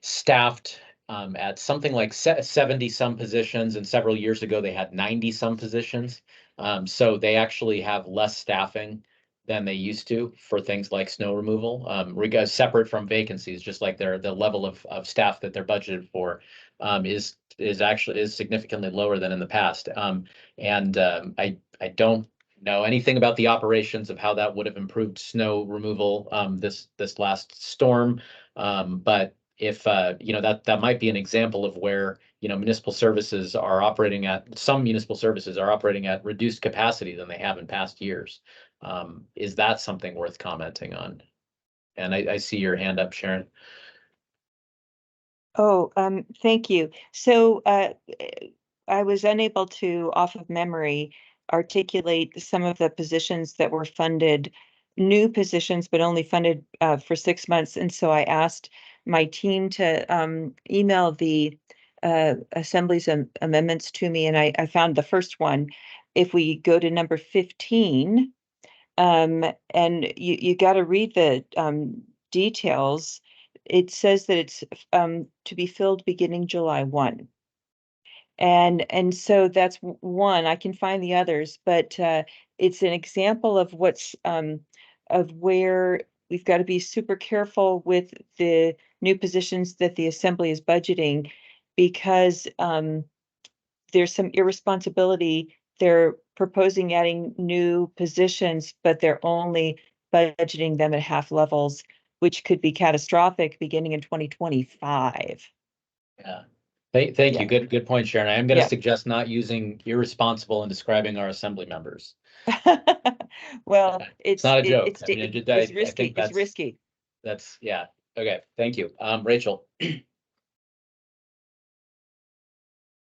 staffed at something like 70 some positions, and several years ago they had 90 some positions. So they actually have less staffing than they used to for things like snow removal, separate from vacancies, just like the level of staff that they're budgeted for is significantly lower than in the past. I don't know anything about the operations of how that would have improved snow removal this last storm. But if that might be an example of where some municipal services are operating at reduced capacity than they have in past years. Is that something worth commenting on? And I see your hand up, Sharon. Oh, thank you. So I was unable to, off of memory, articulate some of the positions that were funded, new positions, but only funded for 6 months. And so I asked my team to email the Assembly's amendments to me, and I found the first one. If we go to number 15, and you got to read the details. It says that it's to be filled beginning July 1. And so that's one. I can find the others, but it's an example of what's of where we've got to be super careful with the new positions that the Assembly is budgeting, because there's some irresponsibility. They're proposing adding new positions, but they're only budgeting them at half levels, which could be catastrophic beginning in 2025. Yeah. Thank Yeah. you. Good point, Sharon. I am going to Yeah. suggest not using irresponsible in describing our Assembly members. Well, It's not a joke. It's I mean, it's risky. It's risky. That's yeah. Okay. Thank you. Rachel.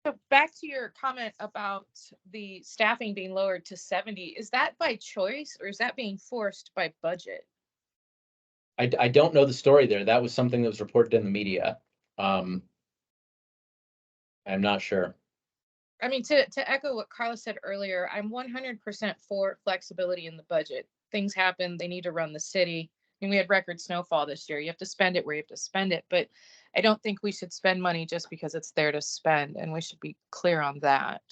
So back to your comment about the staffing being lowered to 70, is that by choice or is that being forced by budget? I don't know the story there. That was something that was reported in the media. I'm not sure. I mean, to echo what Carla said earlier, I'm 100% for flexibility in the budget. Things happen, they need to run the city. I mean, we had record snowfall this year. You have to spend it where you have to spend it, but I don't think we should spend money just because it's there to spend, and we should be clear on that.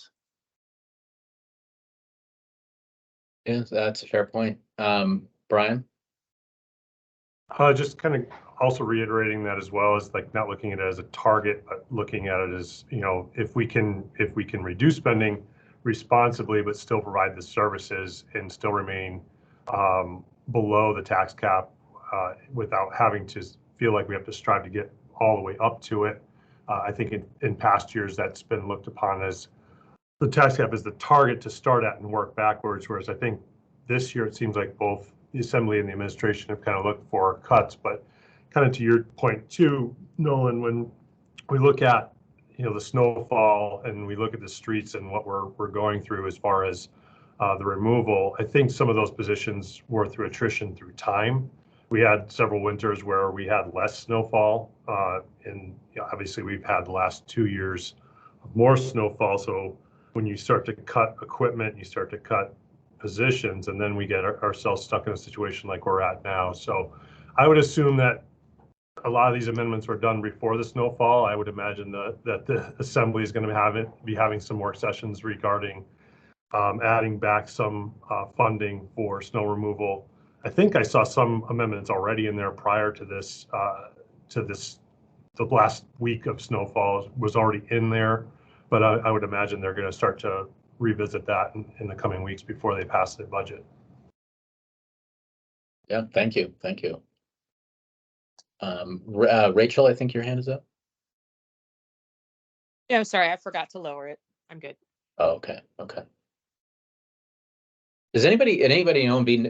Yeah, that's a fair point. Brian? Just kind of also reiterating that as well, as like not looking at it as a target, but looking at it as, if we can reduce spending responsibly, but still provide the services and still remain below the tax cap without having to feel like we have to strive to get all the way up to it. I think in past years that's been looked upon as the tax cap as the target to start at and work backwards, whereas I think this year it seems like both the Assembly and the administration have kind of looked for cuts. But kind of to your point too, Nolan, when we look at the snowfall and we look at the streets and what we're going through as far as the removal, I think some of those positions were through attrition through time. We had several winters where we had less snowfall, and obviously we've had the last 2 years of more snowfall. So when you start to cut equipment, you start to cut positions, and then we get ourselves stuck in a situation like we're at now. So I would assume that a lot of these amendments were done before the snowfall. I would imagine that the Assembly is going to be having some more sessions regarding adding back some funding for snow removal. I think I saw some amendments already in there prior to this. The last week of snowfall was already in there, but I would imagine they're going to start to revisit that in the coming weeks before they pass the budget. Yeah, thank you. Rachel, I think your hand is up. Yeah, sorry, I forgot to lower it. I'm good. Oh, okay. Does anybody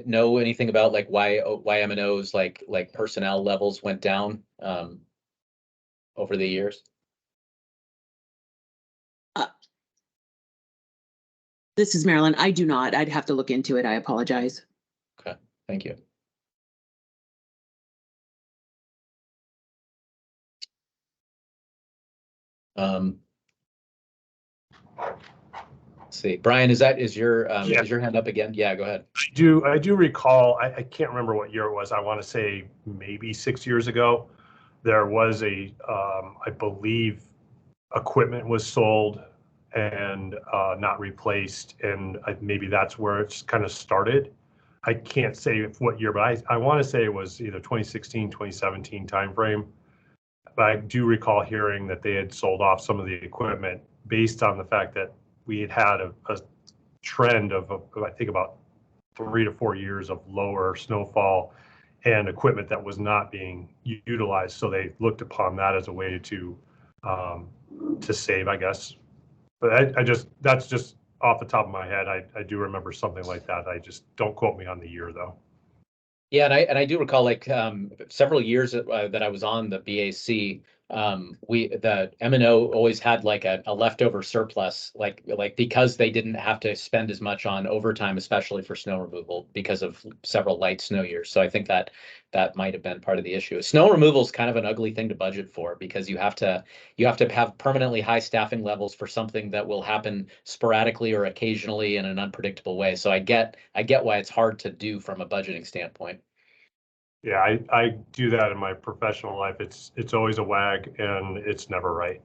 know anything about like why M&O's like personnel levels went down over the years? This is Marilyn. I do not. I'd have to look into it. I apologize. Okay, thank you. Let's see, Brian, is your hand up again? Yeah, go ahead. I do recall, I can't remember what year it was. I want to say maybe 6 years ago. There was I believe equipment was sold and not replaced. And maybe that's where it's kind of started. I can't say what year, but I want to say it was either 2016, 2017 timeframe. But I do recall hearing that they had sold off some of the equipment based on the fact that we had a trend of I think about 3 to 4 years of lower snowfall and equipment that was not being utilized. So they looked upon that as a way to save, I guess. But that's just off the top of my head. I do remember something like that. I just don't quote me on the year though. Yeah, and I do recall like several years that I was on the BAC, the M&O always had like a leftover surplus, like because they didn't have to spend as much on overtime, especially for snow removal because of several light snow years. So I think that might have been part of the issue. Snow removal is kind of an ugly thing to budget for because you have to have permanently high staffing levels for something that will happen sporadically or occasionally in an unpredictable way. So I get why it's hard to do from a budgeting standpoint. Yeah, I do that in my professional life. It's always a wag and it's never right.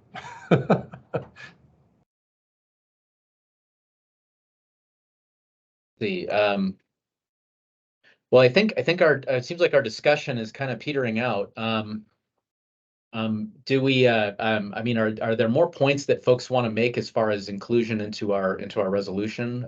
Well, I think our it seems like our discussion is kind of petering out. Do we I mean, are there more points that folks want to make as far as inclusion into our resolution?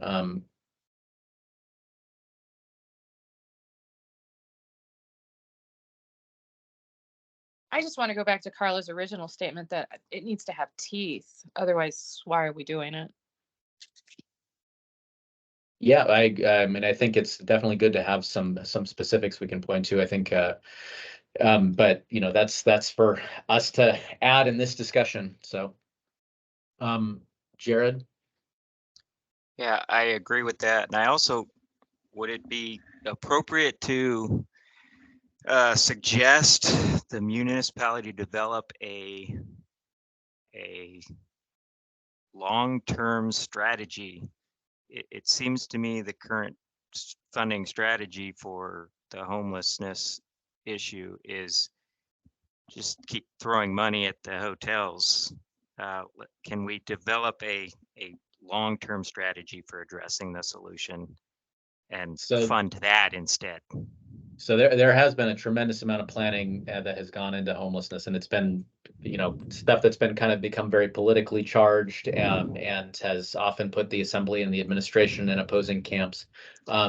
I just want to go back to Carla's original statement that it needs to have teeth. Otherwise, why are we doing it? Yeah, I mean, I think it's definitely good to have some specifics we can point to. I think, but you know, that's for us to add in this discussion. So, Jared. Yeah, I agree with that. And I also, would it be appropriate to suggest the municipality develop a long-term strategy? It seems to me the current funding strategy for the homelessness issue is just keep throwing money at the hotels. Can we develop a long-term strategy for addressing the solution and fund that instead? So there has been a tremendous amount of planning that has gone into homelessness, and it's been, you know, stuff that's been kind of become very politically charged and has often put the assembly and the administration in opposing camps.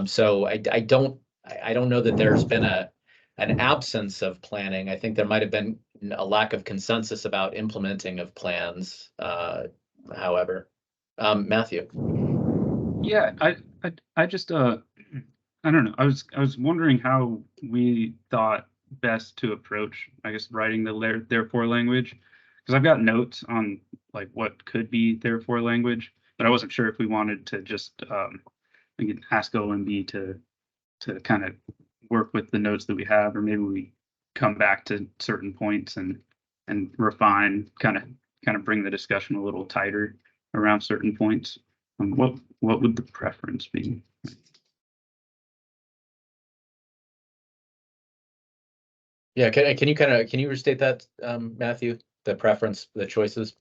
So I don't know that there's been an absence of planning. I think there might have been a lack of consensus about implementing of plans. However, Matthew. Yeah, I just I don't know. I was wondering how we thought best to approach, I guess, writing the therefore language, because I've got notes on like what could be therefore language, but I wasn't sure if we wanted to just ask OMB to kind of work with the notes that we have, or maybe we come back to certain points and refine, kind of bring the discussion a little tighter around certain points. What would the preference be? Yeah, can you restate that, Matthew? The preference, the choices?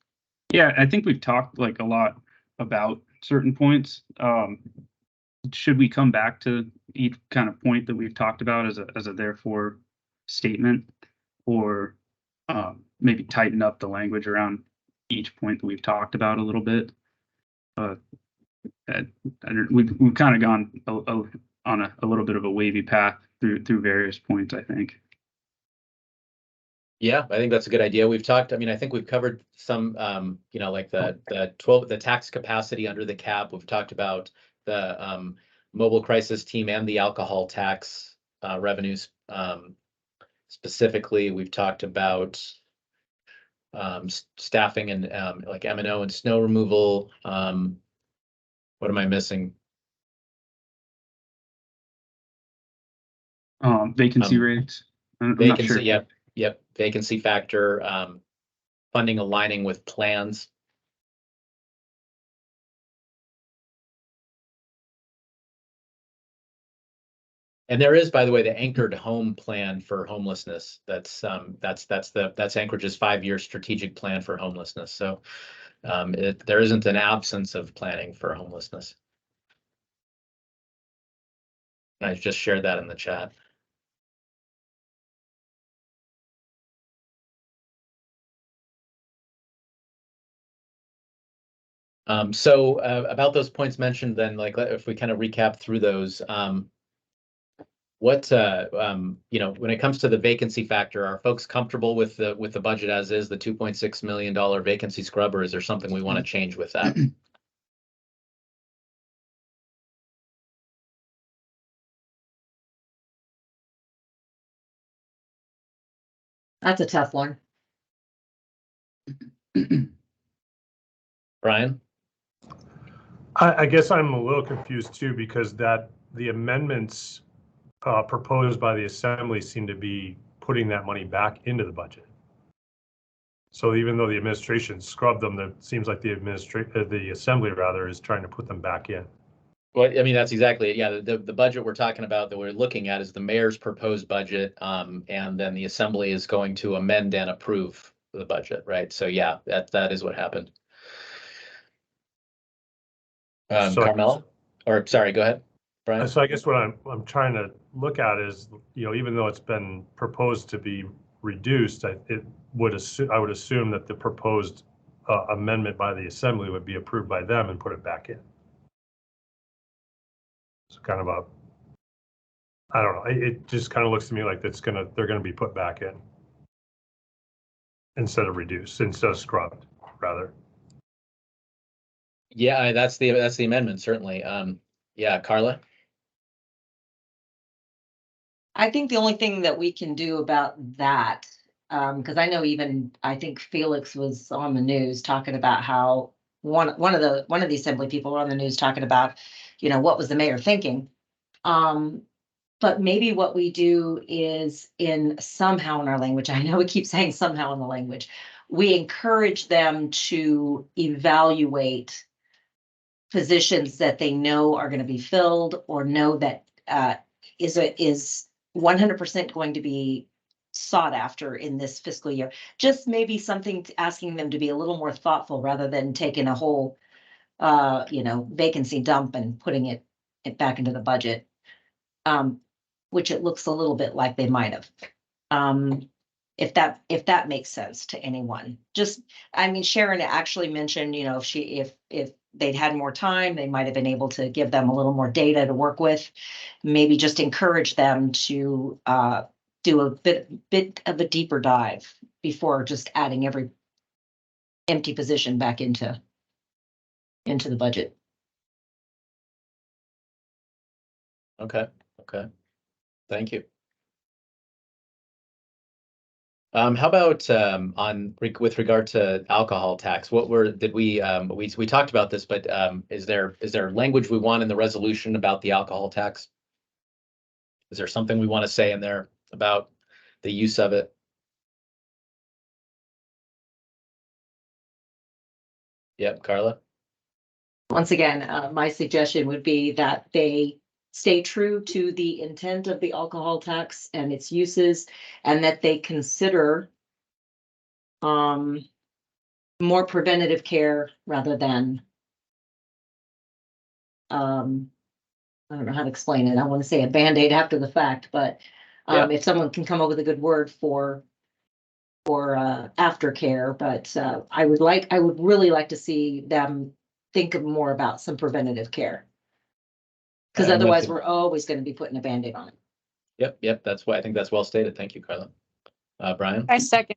Yeah, I think we've talked like a lot about certain points. Should we come back to each kind of point that we've talked about as a therefore statement, or maybe tighten up the language around each point that we've talked about a little bit? We've kind of gone on a little bit of a wavy path through various points, I think. Yeah, I think that's a good idea. We've talked, I mean, I think we've covered some, you know, like the tax capacity under the cap. We've talked about the mobile crisis team and the alcohol tax revenues. Specifically, we've talked about staffing and like M&O and snow removal. What am I missing? Vacancy rates. Vacancy, yep. Vacancy factor. funding aligning with plans. And there is, by the way, the Anchored Home Plan for homelessness. That's Anchorage's 5-year strategic plan for homelessness. So there isn't an absence of planning for homelessness. And I just shared that in the chat. So about those points mentioned, then, like, if we kind of recap through those, what you know, when it comes to the vacancy factor, are folks comfortable with the budget as is, the $2.6 million vacancy scrub, or is there something we want to change with that? That's a tough one. Brian? I guess I'm a little confused too, because the amendments proposed by the Assembly seem to be putting that money back into the budget. So even though the administration scrubbed them, it seems like the Assembly rather is trying to put them back in. Well, I mean, that's exactly it. Yeah, the budget we're talking about, that we're looking at, is the mayor's proposed budget, and then the Assembly is going to amend and approve the budget, right? So yeah, that is what happened. Carmel, or sorry, go ahead, Brian. So I guess what I'm trying to look at is, you know, even though it's been proposed to be reduced, I would assume that the proposed amendment by the Assembly would be approved by them and put it back in. It's kind of I don't know. It just kind of looks to me like they're gonna be put back in instead of reduced, instead of scrubbed, rather. Yeah, that's the amendment, certainly. Yeah, Carla? I think the only thing that we can do about that, because I know I think Felix was on the news talking about how one of the Assembly people were on the news talking about, you know, what was the mayor thinking? But maybe what we do is somehow in our language, I know we keep saying somehow in the language, we encourage them to evaluate positions that they know are going to be filled, or know that is 100% going to be sought after in this fiscal year. Just maybe something asking them to be a little more thoughtful, rather than taking a whole you know, vacancy dump and putting it back into the budget, which it looks a little bit like they might have. If that makes sense to anyone. Just, I mean, Sharon actually mentioned, you know, if they'd had more time, they might have been able to give them a little more data to work with. Maybe just encourage them to do a bit of a deeper dive before just adding every empty position back into the budget. Okay. Thank you. How about with regard to alcohol tax? We talked about this, but is there language we want in the resolution about the alcohol tax? Is there something we want to say in there about the use of it? Yep, Carla. Once again, my suggestion would be that they stay true to the intent of the alcohol tax and its uses, and that they consider more preventative care rather than I don't know how to explain it. I want to say a Band-Aid after the fact, but if someone can come up with a good word for aftercare, but I would really like to see them think more about some preventative care. Because otherwise, we're always going to be putting a Band-Aid on it. Yep. That's why I think that's well stated. Thank you, Carla. Brian? I second.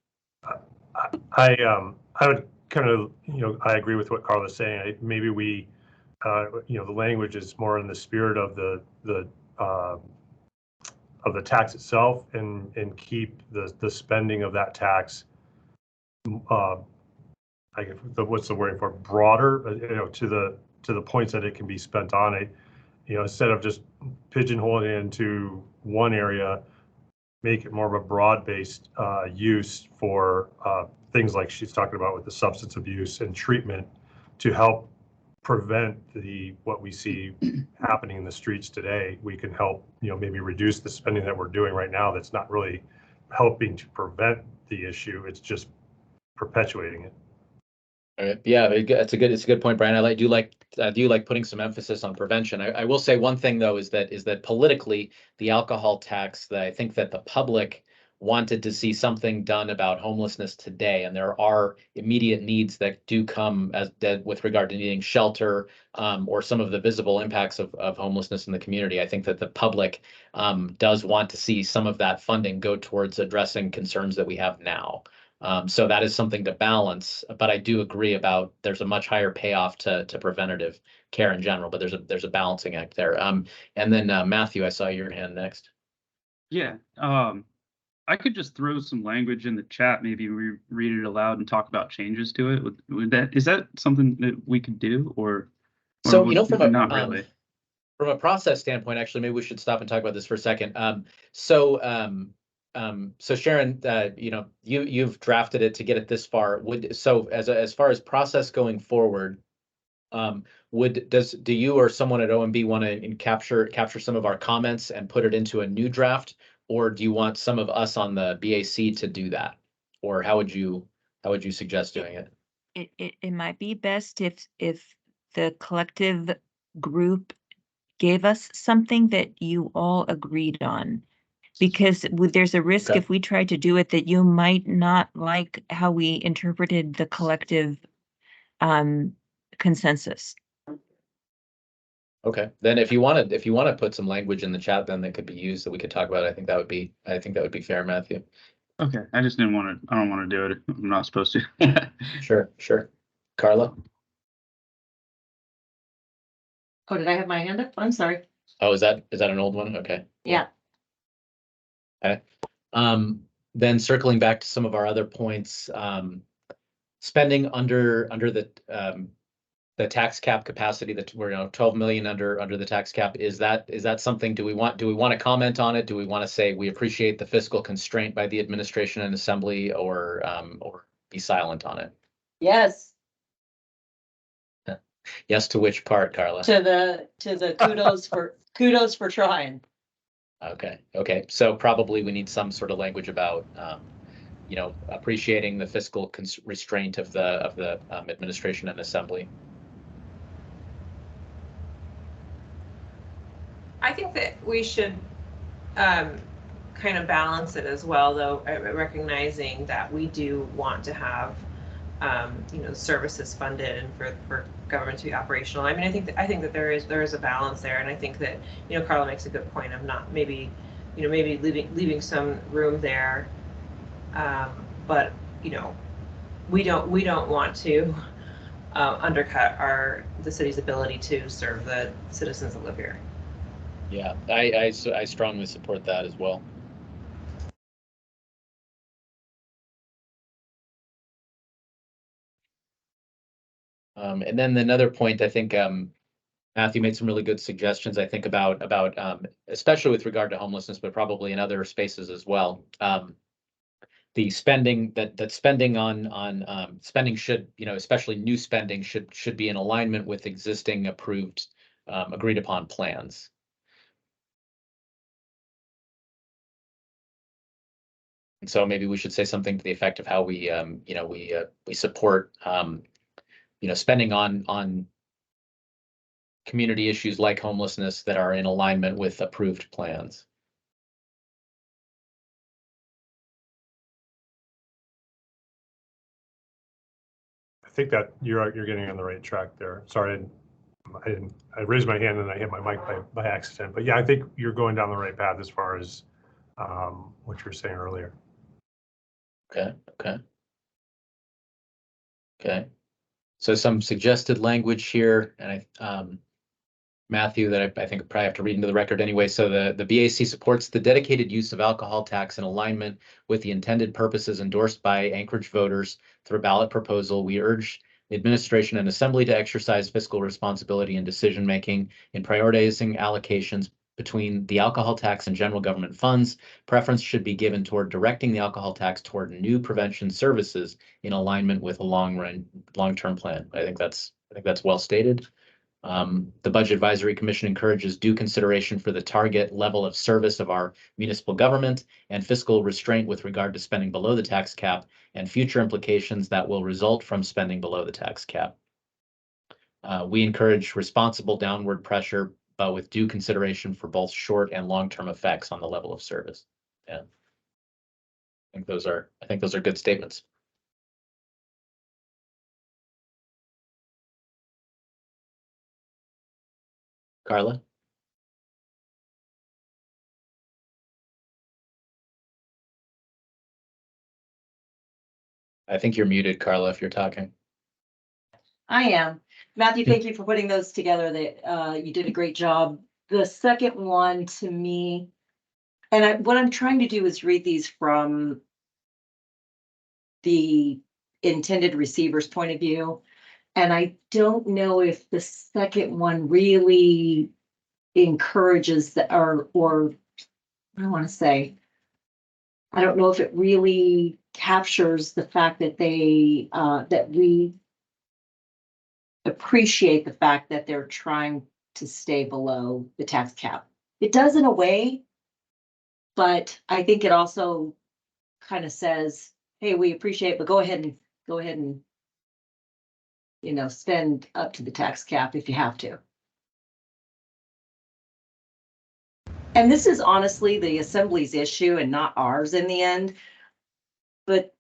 I would kind of, you know, I agree with what Carla's saying. Maybe we, you know, the language is more in the spirit of the tax itself, and keep the spending of that tax. What's the wording for it? Broader, you know, to the points that it can be spent on it. You know, instead of just pigeonholing it into one area, make it more of a broad-based use for things like she's talking about with the substance abuse and treatment to help prevent what we see happening in the streets today. We can help, maybe reduce the spending that we're doing right now that's not really helping to prevent the issue. It's just perpetuating it. All right. Yeah, it's a good point, Brian. I do like putting some emphasis on prevention. I will say one thing though is that politically, the alcohol tax, that I think that the public wanted to see something done about homelessness today, and there are immediate needs that do come with regard to needing shelter, or some of the visible impacts of homelessness in the community. I think that the public does want to see some of that funding go towards addressing concerns that we have now. So that is something to balance, but I do agree about there's a much higher payoff to preventative care in general, but there's a balancing act there. And then Matthew, I saw your hand next. Yeah, I could just throw some language in the chat, maybe read it aloud and talk about changes to it. Is that something that we could do, or so from not really? From a process standpoint, actually, maybe we should stop and talk about this for a second. So Sharon, you've drafted it to get it this far. As far as process going forward, do you or someone at OMB want to capture some of our comments and put it into a new draft, or do you want some of us on the BAC to do that, or how would you suggest doing it? It might be best if the collective group gave us something that you all agreed on. Because there's a risk if we tried to do it that you might not like how we interpreted the collective consensus. Okay, then if you want to put some language in the chat, then that could be used that we could talk about. I think that would be fair, Matthew. Okay, I just didn't want to. I don't want to do it. I'm not supposed to. Sure. Carla. Oh, did I have my hand up? I'm sorry. Oh, is that an old one? Okay. Yeah. Okay. Then circling back to some of our other points, spending under the tax cap capacity that we're 12 million under the tax cap. Is that something? Do we want to comment on it? Do we want to say we appreciate the fiscal constraint by the administration and assembly, or be silent on it? Yes. Yes, to which part, Carla? To the kudos for trying. Okay. So probably we need some sort of language about, appreciating the fiscal restraint of the administration and assembly. I think that we should kind of balance it as well, though, recognizing that we do want to have services funded and for government to be operational. I mean, I think that there is a balance there, and I think that Carla makes a good point of not maybe leaving some room there, but we don't want to undercut the city's ability to serve the citizens that live here. Yeah, I strongly support that as well. And then another point, I think Matthew made some really good suggestions. I think about especially with regard to homelessness, but probably in other spaces as well. The spending that spending on spending should, especially new spending should be in alignment with existing approved agreed upon plans. And so maybe we should say something to the effect of how we support spending on community issues like homelessness that are in alignment with approved plans. I think that you're getting on the right track there. Sorry, I raised my hand and I hit my mic by accident. But yeah, I think you're going down the right path as far as what you were saying earlier. Okay. So some suggested language here, and Matthew, that I think I probably have to read into the record anyway. So the BAC supports the dedicated use of alcohol tax in alignment with the intended purposes endorsed by Anchorage voters through a ballot proposal. We urge the administration and assembly to exercise fiscal responsibility in decision-making in prioritizing allocations between the alcohol tax and general government funds. Preference should be given toward directing the alcohol tax toward new prevention services in alignment with a long-term plan. I think that's well stated. The Budget Advisory Commission encourages due consideration for the target level of service of our municipal government and fiscal restraint with regard to spending below the tax cap and future implications that will result from spending below the tax cap. We encourage responsible downward pressure, but with due consideration for both short and long-term effects on the level of service. Yeah. I think those are good statements. Carla? I think you're muted, Carla, if you're talking. I am. Matthew, thank you for putting those together. That you did a great job. The second one to me, and what I'm trying to do is read these from the intended receiver's point of view. And I don't know if the second one really encourages or I want to say, I don't know if it really captures the fact that that we appreciate the fact that they're trying to stay below the tax cap. It does in a way, but I think it also kind of says, hey, we appreciate, but go ahead and spend up to the tax cap if you have to. And this is honestly the Assembly's issue and not ours in the end. But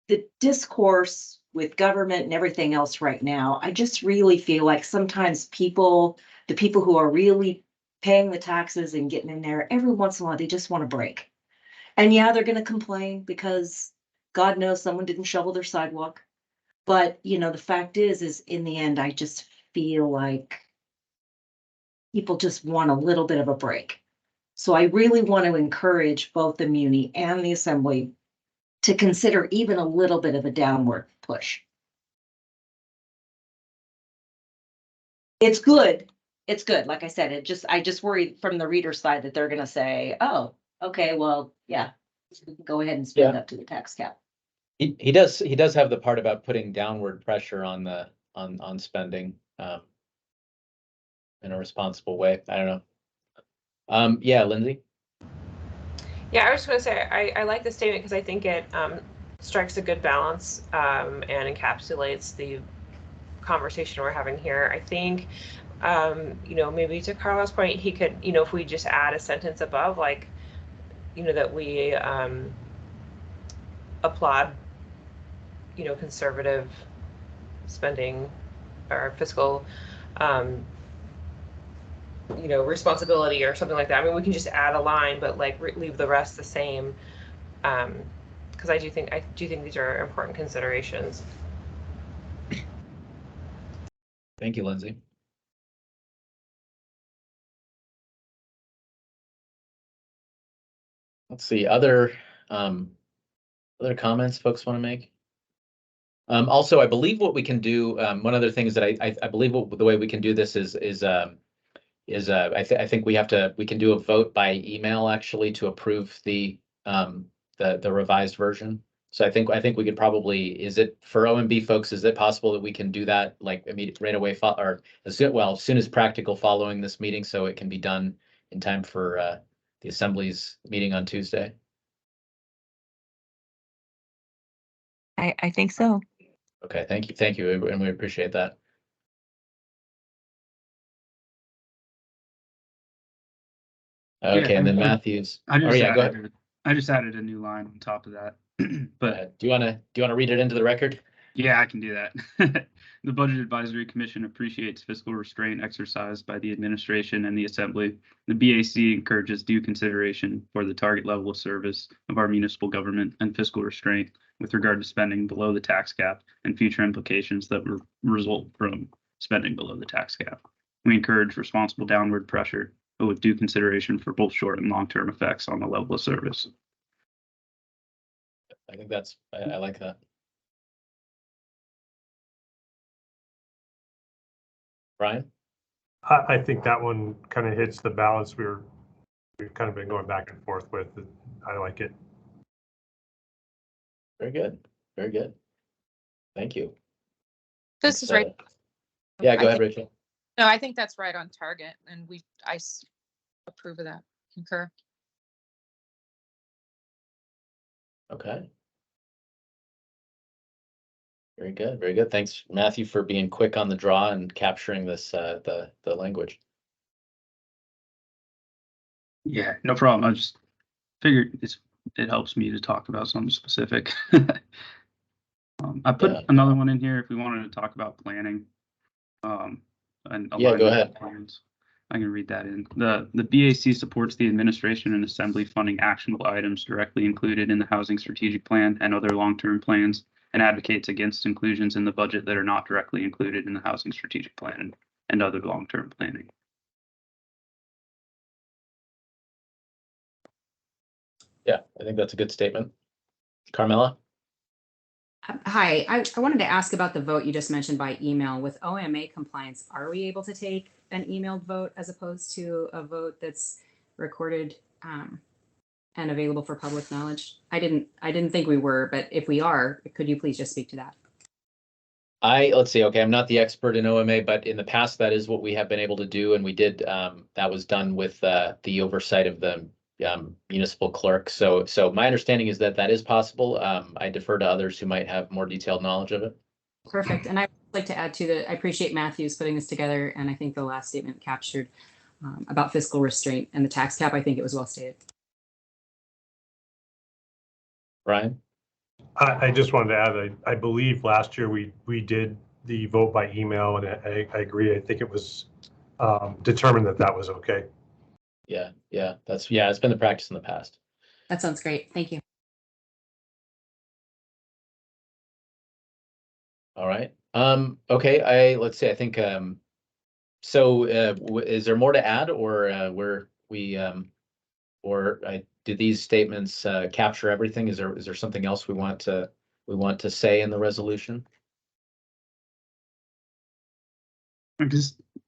the discourse with government and everything else right now, I just really feel like sometimes the people who are really paying the taxes and getting in there, every once in a while, they just want a break. And yeah, they're going to complain because God knows someone didn't shovel their sidewalk. But, the fact is in the end, I just feel like people just want a little bit of a break. So I really want to encourage both the Muni and the Assembly to consider even a little bit of a downward push. It's good. It's good. Like I said, I just worry from the reader side that they're going to say, oh, okay, well, yeah, go ahead and spend up to the tax cap. He does have the part about putting downward pressure on the on spending in a responsible way. I don't know. Yeah, Lindsay. Yeah, I was just going to say I like the statement because I think it strikes a good balance and encapsulates the conversation we're having here. I think maybe to Carla's point, he could, if we just add a sentence above, like, that we applaud conservative spending or fiscal responsibility or something like that. I mean, we can just add a line, but like leave the rest the same, because I do think these are important considerations. Thank you, Lindsay. Let's see, other comments folks want to make? Also, I believe what we can do, one other thing is that I believe the way we can do this is I think we can do a vote by email actually to approve the revised version. So I think we could probably, is it for OMB folks, is it possible that we can do that like immediately right away or as soon as practical following this meeting, so it can be done in time for the Assembly's meeting on Tuesday? I think so. Okay, thank you, and we appreciate that. Okay, and then Matthews. Go ahead. Ahead. I just added a new line on top of that. But do you want to read it into the record? Yeah, I can do that. The Budget Advisory Commission appreciates fiscal restraint exercised by the administration and the Assembly. The BAC encourages due consideration for the target level of service of our municipal government and fiscal restraint with regard to spending below the tax cap and future implications that result from spending below the tax cap. We encourage responsible downward pressure, but with due consideration for both short and long-term effects on the level of service. I think I like that. Brian? I think that one kind of hits the balance we've kind of been going back and forth with. I like it. Very good. Very good. Thank you. This Thanks, is right. Yeah, go I ahead, think- Rachel. No, I think that's right on target, and I approve of that. Concur. Okay. Very good. Very good. Thanks, Matthew, for being quick on the draw and capturing this, the language. Yeah, no problem. I just figured it helps me to talk about something specific. I put Yeah. another one in here if we wanted to talk about planning. And Yeah, go alignment ahead. plans. I can read that in. The BAC supports the administration and assembly funding actionable items directly included in the housing strategic plan and other long-term plans, and advocates against inclusions in the budget that are not directly included in the housing strategic plan and other long-term planning. Yeah, I think that's a good statement. Carmela? Hi, I wanted to ask about the vote you just mentioned by email. With OMA compliance, are we able to take an emailed vote as opposed to a vote that's recorded and available for public knowledge? I didn't think we were, but if we are, could you please just speak to that? Let's see. Okay, I'm not the expert in OMA, but in the past, that is what we have been able to do, and we did. That was done with the oversight of the municipal clerk. So my understanding is that is possible. I defer to others who might have more detailed knowledge of it. Perfect. And I'd like to add to that, I appreciate Matthew's putting this together, and I think the last statement captured about fiscal restraint and the tax cap. I think it was well stated. Brian? I just wanted to add, I believe last year we did the vote by email, and I agree. I think it was determined that was okay. Yeah, it's been the practice in the past. That sounds great. Thank you. All right. Okay. Let's see. I think. So, is there more to add, or did these statements capture everything? Is there something else we want to say in the resolution?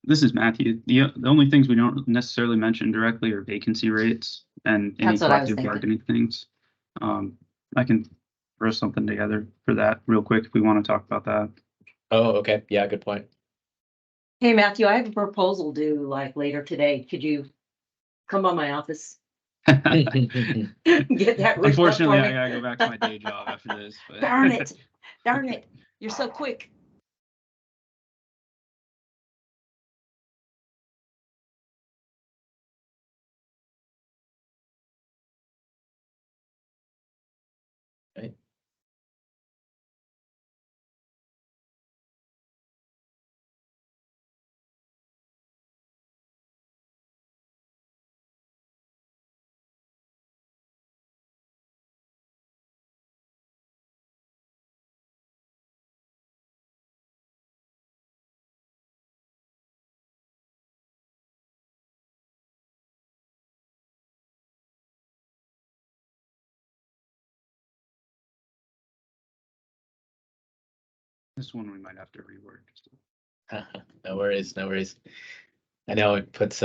This is Matthew. The only things we don't necessarily mention directly are vacancy rates and any That's what I was collective thinking. bargaining things. I can throw something together for that real quick if we want to talk about that. Oh, okay. Yeah, good point. Hey, Matthew, I have a proposal due like later today. Could you come by my office? Get that. written up Unfortunately, for I me? gotta go back to my day job after this. But Darn it. Darn it. You're so quick. Right. this one we might have to rework. No worries, no worries. I know it puts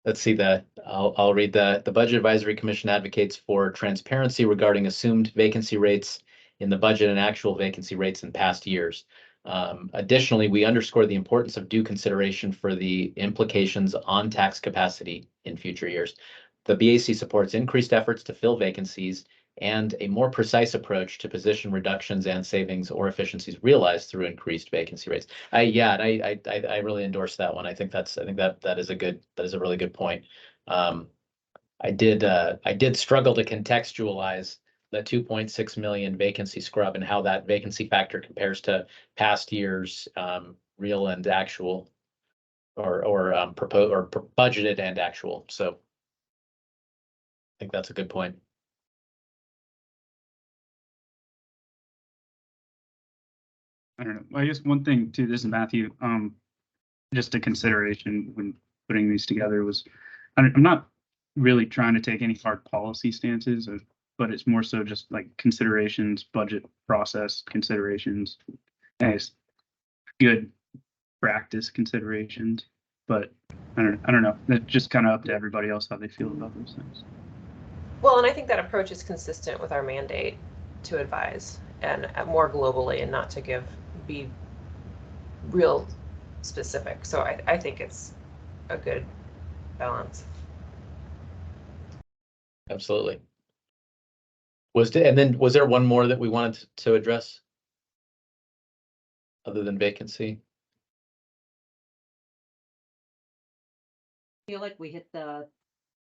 let's see I'll read the Budget Advisory Commission advocates for transparency regarding assumed vacancy rates in the budget and actual vacancy rates in past years. Additionally, we underscore the importance of due consideration for the implications on tax capacity in future years. The BAC supports increased efforts to fill vacancies and a more precise approach to position reductions and savings or efficiencies realized through increased vacancy rates. I really endorse that one. I think that is a really good point. I did struggle to contextualize the 2.6 million vacancy scrub and how that vacancy factor compares to past years, real and actual, or proposed or budgeted and actual. So I think that's a good point. I don't know. I guess one thing too, this is Matthew, just a consideration when putting these together was, I'm not really trying to take any hard policy stances, but it's more so just like considerations, budget process considerations, and good practice considerations. But I don't know. It's just kind of up to everybody else how they feel about those things. Well, and I think that approach is consistent with our mandate to advise and more globally and not to be real specific. So I think it's a good balance. Absolutely. Was there one more that we wanted to address other than vacancy? I feel like we hit the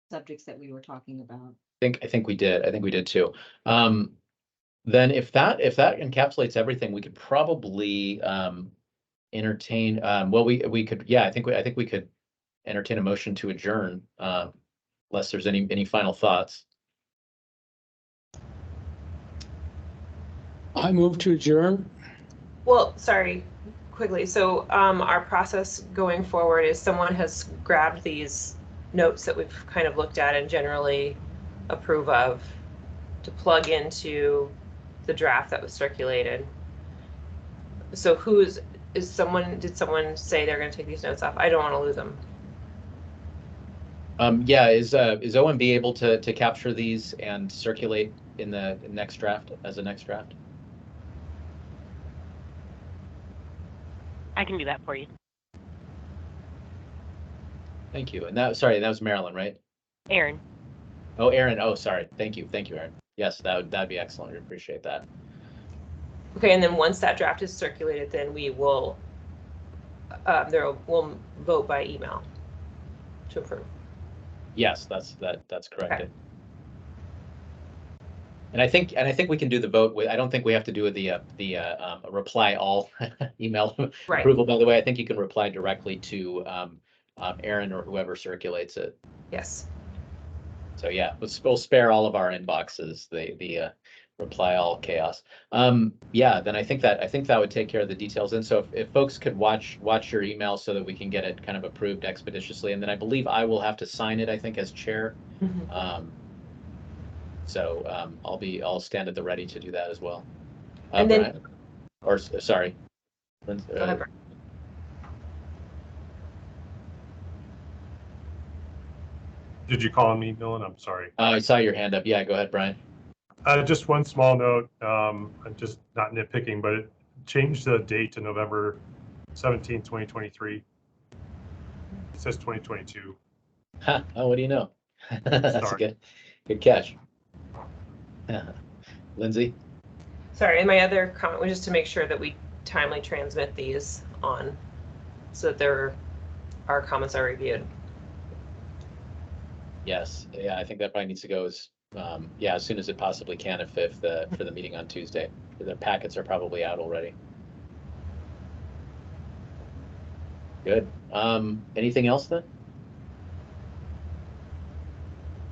subjects that we were talking about. I think we did. I think we did too. Then if that encapsulates everything, we could probably entertain. Well, we could. Yeah, I think we could entertain a motion to adjourn. Unless there's any final thoughts. I move to adjourn. Well, sorry, quickly. So our process going forward is someone has grabbed these notes that we've kind of looked at and generally approve of to plug into the draft that was circulated. So did someone say they're going to take these notes off? I don't want to lose them. Yeah, is OMB able to capture these and circulate in the next draft as a next draft? I can do that for you. Thank you. And that was Marilyn, right? Aaron. Oh, Aaron. Oh, sorry. Thank you, Aaron. Yes, that'd be excellent. We appreciate that. Okay, and then once that draft is circulated, then we will we'll vote by email to approve. Yes, that's correct. Okay. And I think we can do the vote with. I don't think we have to do the reply all email Right. approval. By the way, I think you can reply directly to Aaron or whoever circulates it. Yes. So yeah, we'll spare all of our inboxes the reply all chaos. Yeah, then I think that would take care of the details. And so if folks could watch your email so that we can get it kind of approved expeditiously, and then I believe I will have to sign it, I think, as chair. Mm-hmm. So I'll stand at the ready to do that as well. And then, Brian, or sorry. Go ahead, Brian. Did you call on me, Millen? I'm sorry. I saw your hand up. Yeah, go ahead, Brian. Just one small note. I'm just not nitpicking, but it changed the date to November 17, 2023. It says 2022. Huh, oh, what do you know? That's a good catch. Lindsay? Sorry, and my other comment was just to make sure that we timely transmit these on so that our comments are reviewed. Yes, yeah, I think that probably needs to go as soon as it possibly can for the meeting on Tuesday. The packets are probably out already. Good. Anything else then?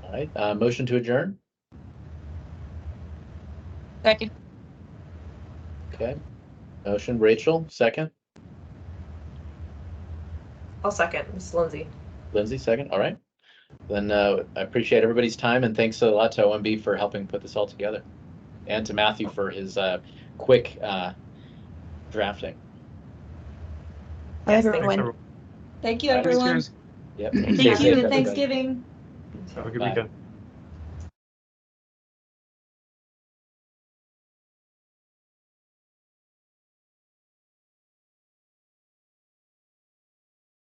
All right, motion to adjourn. Second. Okay. Motion, Rachel, second. I'll second. Ms. Lindsay. Lindsay, second. All right. Then I appreciate everybody's time, and thanks a lot to OMB for helping put this all together, and to Matthew for his quick drafting. Bye, everyone. Thank you, everyone. Yep. Thank Stay you, safe, and everybody. Thanksgiving. Have a good Bye. weekend.